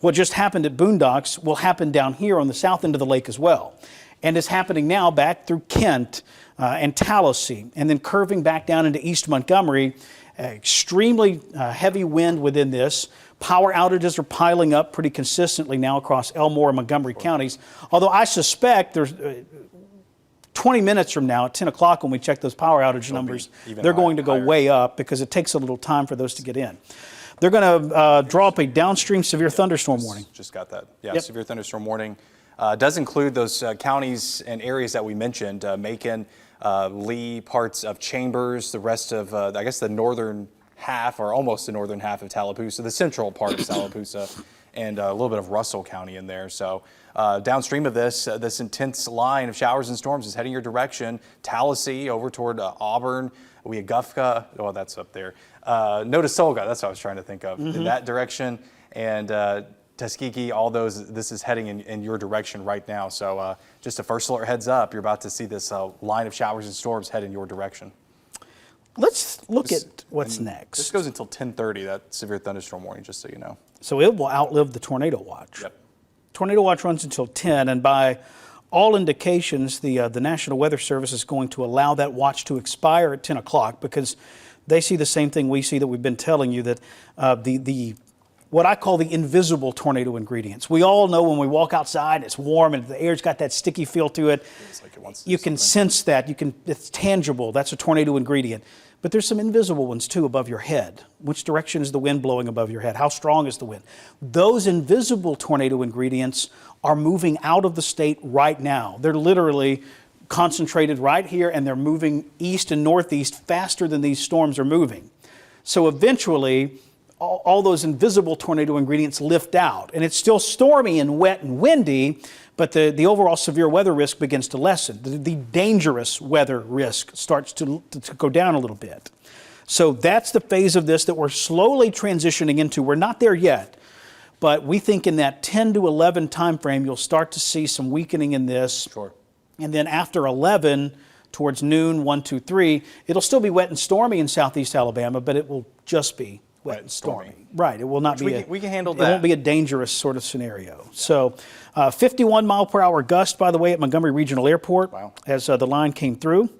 what just happened at Boondocks will happen down here on the south end of the lake as well. And it's happening now back through Kent and Tallahassee, and then curving back down into East Montgomery. Extremely heavy wind within this. Power outages are piling up pretty consistently now across Elmore and Montgomery counties. Although I suspect there's 20 minutes from now at 10 o'clock when we check those power outage numbers, they're going to go way up because it takes a little time for those to get in. They're going to draw up a downstream severe thunderstorm warning. Just got that. Yeah, yep. Severe thunderstorm warning does include those counties and areas that we mentioned, Macon, Lee, parts of Chambers, the rest of, I guess, the northern half or almost the northern half of Tallapoosa, the central part of Tallapoosa, and a little bit of Russell County in there. So downstream of this, this intense line of showers and storms is heading your direction. Tallahassee over toward Auburn, Weagufka, oh, that's up there. Notasulga, that's what I was trying to think of, in that direction. And Tuskegee, all those, this is heading in your direction right now. So just a first alert heads up, you're about to see this line of showers and storms head in your direction. Let's look at what's next. This goes until 10:30, that severe thunderstorm warning, just so you know. So it will outlive the tornado watch. Yep. Tornado watch runs until 10, and by all indications, the National Weather Service is going to allow that watch to expire at 10 o'clock because they see the same thing we see that we've been telling you, that what I call the invisible tornado ingredients. We all know when we walk outside and it's warm and the air's got that sticky feel to it. It's like it wants to you can sense that. It's tangible. That's a tornado ingredient. But there's some invisible ones too above your head. Which direction is the wind blowing above your head? How strong is the wind? Those invisible tornado ingredients are moving out of the state right now. They're literally concentrated right here, and they're moving east and northeast faster than these storms are moving. So eventually, all those invisible tornado ingredients lift out. And it's still stormy and wet and windy, but the overall severe weather risk begins to lessen. The dangerous weather risk starts to go down a little bit. So that's the phase of this that we're slowly transitioning into. We're not there yet, but we think in that 10 to 11 time frame, you'll start to see some weakening in this. Sure. And then after 11, towards noon, 1, 2, 3, it'll still be wet and stormy in southeast Alabama, but it will just be wet and stormy. Right. It will not be. We can handle that. It won't be a dangerous sort of scenario. So 51 mile per hour gust, by the way, at Montgomery Regional Airport. Wow. As the line came through.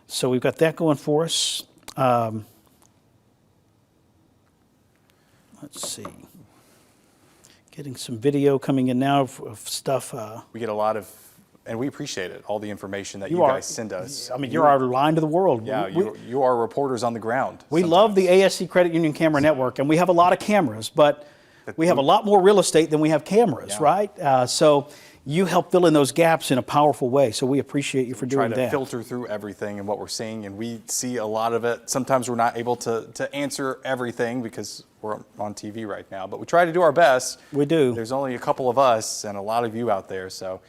So we've got that going for us. Let's see. Getting some video coming in now of stuff. We get a lot of, and we appreciate it, all the information that you guys send us. I mean, you're our line to the world. Yeah, you are reporters on the ground. We love the ASC Credit Union Camera Network, and we have a lot of cameras, but we have a lot more real estate than we have cameras, right? So you help fill in those gaps in a powerful way, so we appreciate you for doing that. Try to filter through everything and what we're seeing, and we see a lot of it. Sometimes we're not able to answer everything because we're on TV right now, but we try to do our best. We do. There's only a couple of us and a lot of you out there, so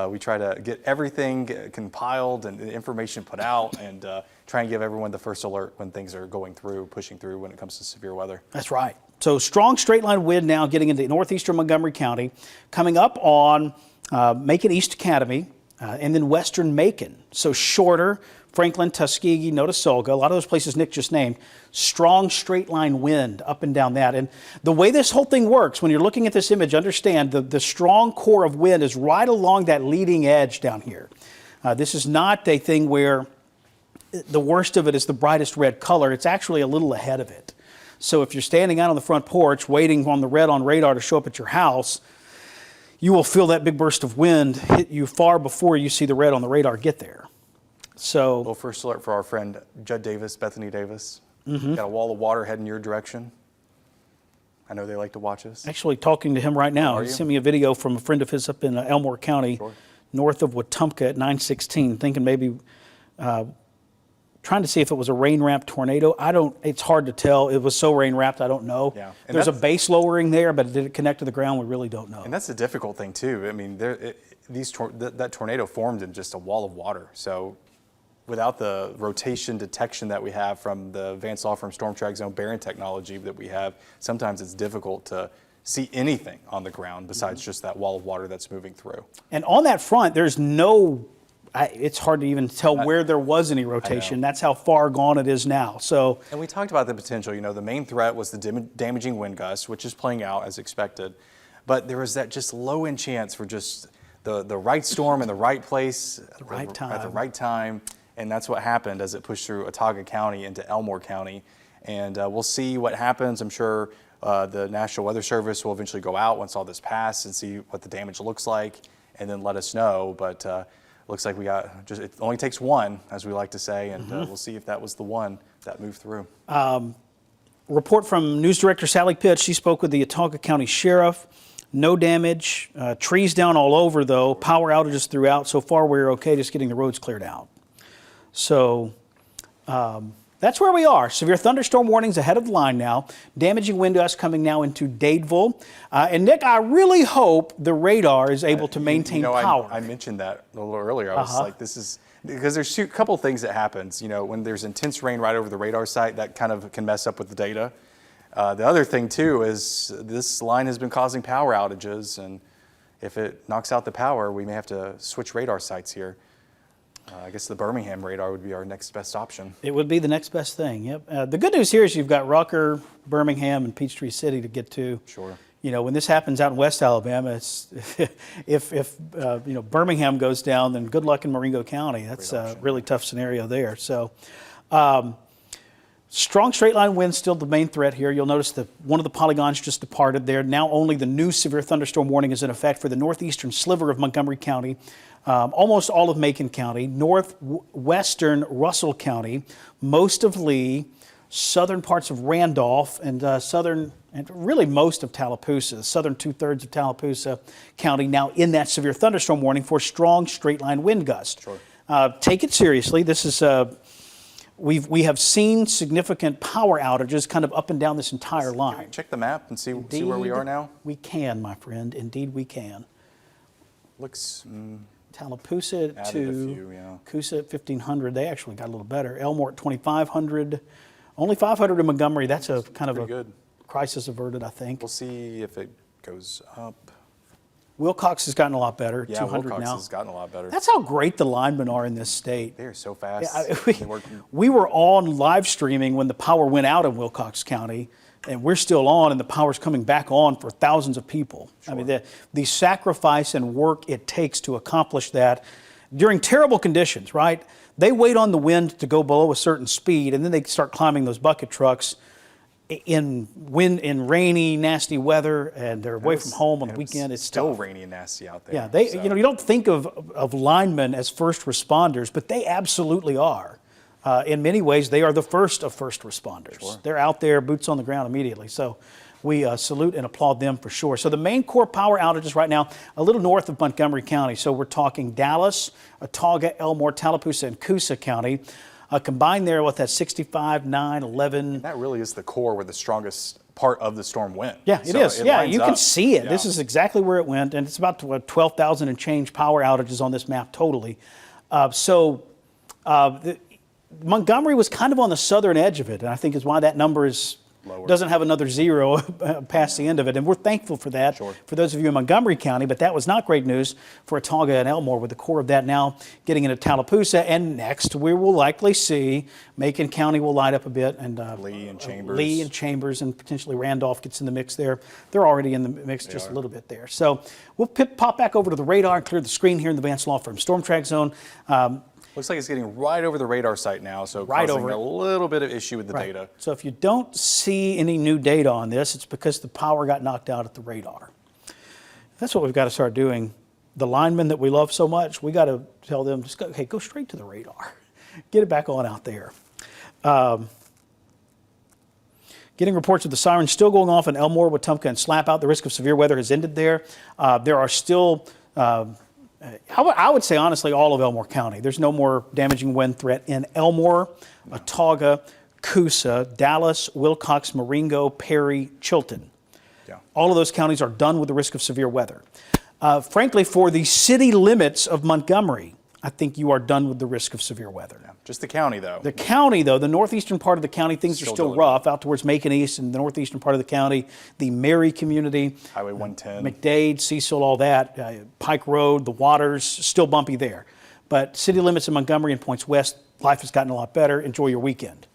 we try to get everything compiled and the information put out and try and give everyone the first alert when things are going through, pushing through when it comes to severe weather. That's right. So strong straight line wind now getting into northeastern Montgomery County, coming up on Macon East Academy, and then Western Macon. So shorter, Franklin, Tuskegee, Notasulga, a lot of those places Nick just named, strong straight line wind up and down that. And the way this whole thing works, when you're looking at this image, understand the strong core of wind is right along that leading edge down here. This is not a thing where the worst of it is the brightest red color. It's actually a little ahead of it. So if you're standing out on the front porch waiting on the red on radar to show up at your house, you will feel that big burst of wind hit you far before you see the red on the radar get there. So, Well, first alert for our friend Judd Davis, Bethany Davis. Got a wall of water heading your direction. I know they like to watch us. actually talking to him right now. Are He you? sent me a video from a friend of his up in Elmore County, Sure. north of Wetumpka at 916, thinking maybe trying to see if it was a rain-wrapped tornado. It's hard to tell. It was so rain-wrapped, I don't know. Yeah. And There's a that's- base lowering there, but did it connect to the ground? We really don't know. And that's the difficult thing too. I mean, that tornado formed in just a wall of water. So without the rotation detection that we have from the Vance Law Firm Storm Track Zone bearing technology that we have, sometimes it's difficult to see anything on the ground besides just that wall of water that's moving through. And on that front, there's no, it's hard to even tell where there was any rotation. That's how far gone it is now. So, And we talked about the potential. The main threat was the damaging wind gust, which is playing out as expected. But there was that just low-end chance for just the right storm in the right place at the right time. And that's what happened as it pushed through Otaga County into Elmore County. And we'll see what happens. I'm sure the National Weather Service will eventually go out once all this passes and see what the damage looks like and then let us know. But looks like it only takes one, as we like to say, and we'll see if that was the one that moved through. report from News Director Sally Pitt. She spoke with the Otaga County Sheriff. No damage. Trees down all over, though. Power outages throughout. So far, we're okay just getting the roads cleared out. So that's where we are. Severe thunderstorm warnings ahead of the line now. Damaging wind gusts coming now into Dadeville. And Nick, I really hope the radar is able to maintain power. I mentioned that a little earlier. I was like, this is, because there's a couple things that happens. When there's intense rain right over the radar site, that kind of can mess up with the data. The other thing, too, is this line has been causing power outages, and if it knocks out the power, we may have to switch radar sites here. I guess the Birmingham radar would be our next best option. It would be the next best thing, yep. The good news here is you've got Rucker, Birmingham, and Peachtree City to get to. Sure. When this happens out in West Alabama, it's, if Birmingham goes down, then good luck in Marengo County. That's a really tough scenario there. So, strong straight line winds still the main threat here. You'll notice that one of the polygons just departed there. Now only the new severe thunderstorm warning is in effect for the northeastern sliver of Montgomery County, almost all of Macon County, northwestern Russell County, most of Lee, southern parts of Randolph, and and really most of Tallapoosa, southern 2/3 of Tallapoosa County now in that severe thunderstorm warning for strong straight line wind gusts. Sure. Take it seriously. This is we have seen significant power outages kind of up and down this entire line. Can we check the map and see where we are now? We can, my friend. Indeed, we can. Looks Tallapoosa added to a few, yeah. Coosa at 1,500. They actually got a little better. Elmore at 2,500. Only 500 in Montgomery. That's a kind of a good. Crisis averted, I think. We'll see if it goes up. Wilcox has gotten a lot better. Yeah, 200 Wilcox now. has gotten a lot better. That's how great the linemen are in this state. They are so fast. We were on live streaming when the power went out in Wilcox County, and we're still on, and the power's coming back on for thousands of people. Sure. I mean, the sacrifice and work it takes to accomplish that during terrible conditions, right? They wait on the wind to go below a certain speed, and then they start climbing those bucket trucks in rainy, nasty weather, and they're away from home on the weekend. It's still tough. rainy and nasty out there. Yeah, you don't think of linemen as first responders, but they absolutely are. In many ways, they are the first of first responders. Sure. They're out there, boots on the ground immediately. So we salute and applaud them for sure. So the main core power outages right now, a little north of Montgomery County. So we're talking Dallas, Otaga, Elmore, Tallapoosa, and Coosa County. Combined there with that 65, 9, 11. And that really is the core where the strongest part of the storm went. Yeah, it is. You can see it. Yeah. This is exactly where it went, and it's about 12,000 and change power outages on this map totally. Montgomery was kind of on the southern edge of it, and I think is why that number is Lower. doesn't have another zero past the end of it, and we're thankful for that. Sure. For those of you in Montgomery County, but that was not great news for Autauga and Elmore, with the core of that now getting into Tallapoosa, and next we will likely see Macon County will light up a bit, and Lee and Chambers. Lee and Chambers, and potentially Randolph gets in the mix there. They're already in the mix just a little bit there. So we'll pop back over to the radar and clear the screen here in the Vance Law Firm Storm Track Zone. Looks like it's getting right over the radar site now, so Right causing over it. a little bit of issue with the data. So if you don't see any new data on this, it's because the power got knocked out at the radar. That's what we've got to start doing. The linemen that we love so much, we got to tell them, just go, hey, go straight to the radar. Get it back on out there. Getting reports of the sirens still going off in Elmore, Wetumpka, and Slap Out. The risk of severe weather has ended there. There are still, I would say honestly, all of Elmore County. There's no more damaging wind threat in Elmore, Autauga, Coosa, Dallas, Wilcox, Marengo, Perry, Chilton. Yeah. All of those counties are done with the risk of severe weather. Frankly, for the city limits of Montgomery, I think you are done with the risk of severe weather. Yeah. Just the county, though. The county, though, the northeastern part of the county, things are Still still dealing rough out towards Macon East and the northeastern part of the county, the Mary community, Highway 110. McDade, Cecil, all that, Pike Road, the waters, still bumpy there. But city limits in Montgomery and points west, life has gotten a lot better. Enjoy your weekend.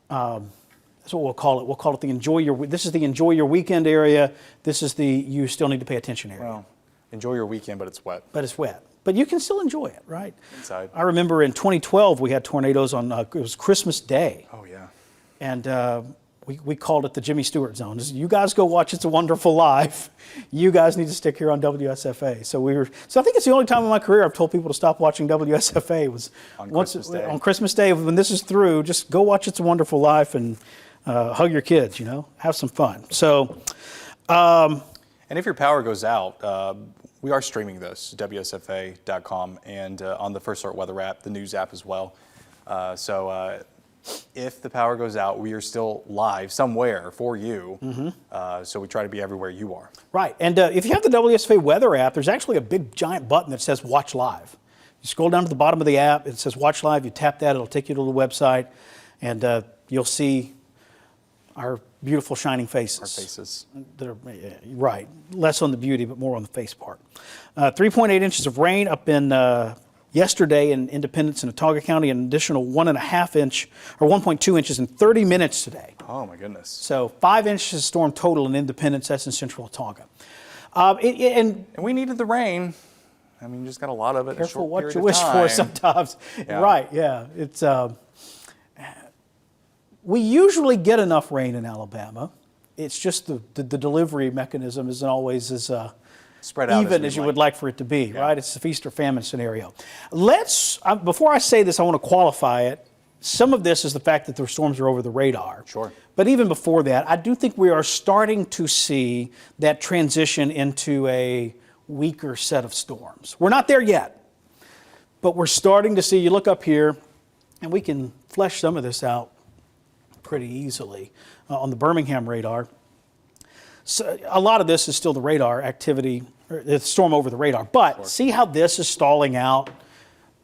That's what we'll call it. We'll call it the this is the enjoy your weekend area. This is the you still need to pay attention area. Well, enjoy your weekend, but it's wet. But it's wet. But you can still enjoy it, right? Inside. I remember in 2012 we had tornadoes on, it was Christmas Day. Oh, yeah. And we called it the Jimmy Stewart Zone. You guys go watch It's a Wonderful Life. You guys need to stick here on WSFA. So I think it's the only time in my career I've told people to stop watching WSFA was on Christmas Day. When this is through, just go watch It's a Wonderful Life and hug your kids, have some fun. So, and if your power goes out, we are streaming this, WSFA.com, and on the First Alert Weather app, the news app as well. So if the power goes out, we are still live somewhere for you. So we try to be everywhere you are. Right. And if you have the WSFA Weather app, there's actually a big giant button that says Watch Live. You scroll down to the bottom of the app, it says Watch Live. You tap that, it'll take you to the website, and you'll see our beautiful shining faces. Our faces. That are, right. Less on the beauty, but more on the face part. 3.8 inches of rain up in yesterday in Independence and Autauga County, an additional 1.5 inch or 1.2 inches in 30 minutes today. Oh, my goodness. So 5 inches of storm total in Independence. That's in central Autauga. And we needed the rain. I mean, you just got a lot of it in a Careful short what period you of wish time. for sometimes. Yeah. Right, yeah. It's we usually get enough rain in Alabama. It's just the delivery mechanism isn't always as Spread out even as you would like for it to be, right? It's the feast or famine scenario. Before I say this, I want to qualify it. Some of this is the fact that the storms are over the radar. Sure. But even before that, I do think we are starting to see that transition into a weaker set of storms. We're not there yet, but we're starting to see, you look up here, and we can flesh some of this out pretty easily on the Birmingham radar. So a lot of this is still the radar activity, or the storm over the radar. But see how this is stalling out?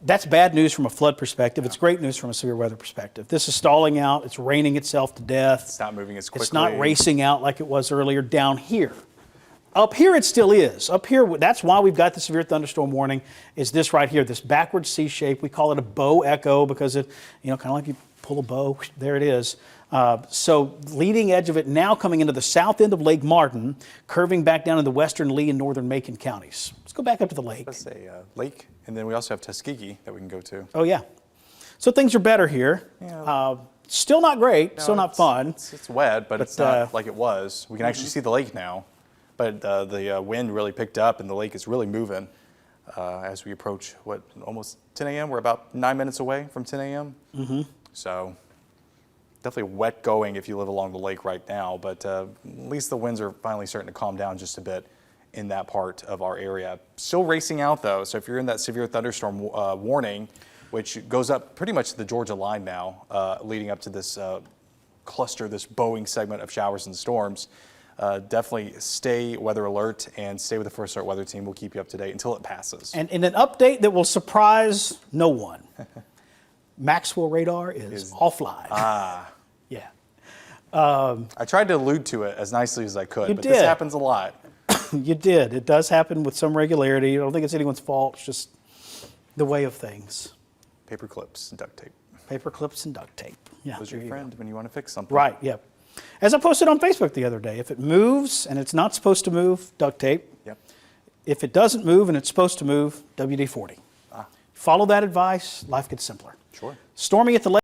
That's bad news from a flood perspective. It's great news from a severe weather perspective. This is stalling out. It's raining itself to death. It's not moving as quickly. It's not racing out like it was earlier down here. Up here it still is. Up here, that's why we've got the severe thunderstorm warning, is this right here, this backward C shape. We call it a bow echo because it, kind of like you pull a bow, there it is. So leading edge of it now coming into the south end of Lake Martin, curving back down in the western Lee and northern Macon counties. Let's go back up to the lake. Let's say lake, and then we also have Tuskegee that we can go to. Oh, yeah. So things are better here. Yeah. Still not great, still not fun. It's wet, but it's not like it was. We can actually see the lake now, but the wind really picked up, and the lake is really moving as we approach, almost 10 a.m.? We're about 9 minutes away from 10 a.m. So definitely wet going if you live along the lake right now, but at least the winds are finally starting to calm down just a bit in that part of our area. Still racing out though, so if you're in that severe thunderstorm warning, which goes up pretty much to the Georgia line now, leading up to this cluster, this Boeing segment of showers and storms, definitely stay weather alert and stay with the First Alert Weather Team. We'll keep you up to date until it passes. And in an update that will surprise no one, Maxwell radar is offline. Ah. Yeah. I tried to allude to it as nicely as I could, You but this did. happens a lot. You did. It does happen with some regularity. I don't think it's anyone's fault. It's just the way of things. Paper clips and duct tape. Paper clips and duct tape. Yeah, Those are there your you go. friend when you want to fix something. Right, yep. As I posted on Facebook the other day, if it moves and it's not supposed to move, duct tape. Yep. If it doesn't move and it's supposed to move, WD-40. Follow that advice, life gets simpler. Sure. Stormy at the lake.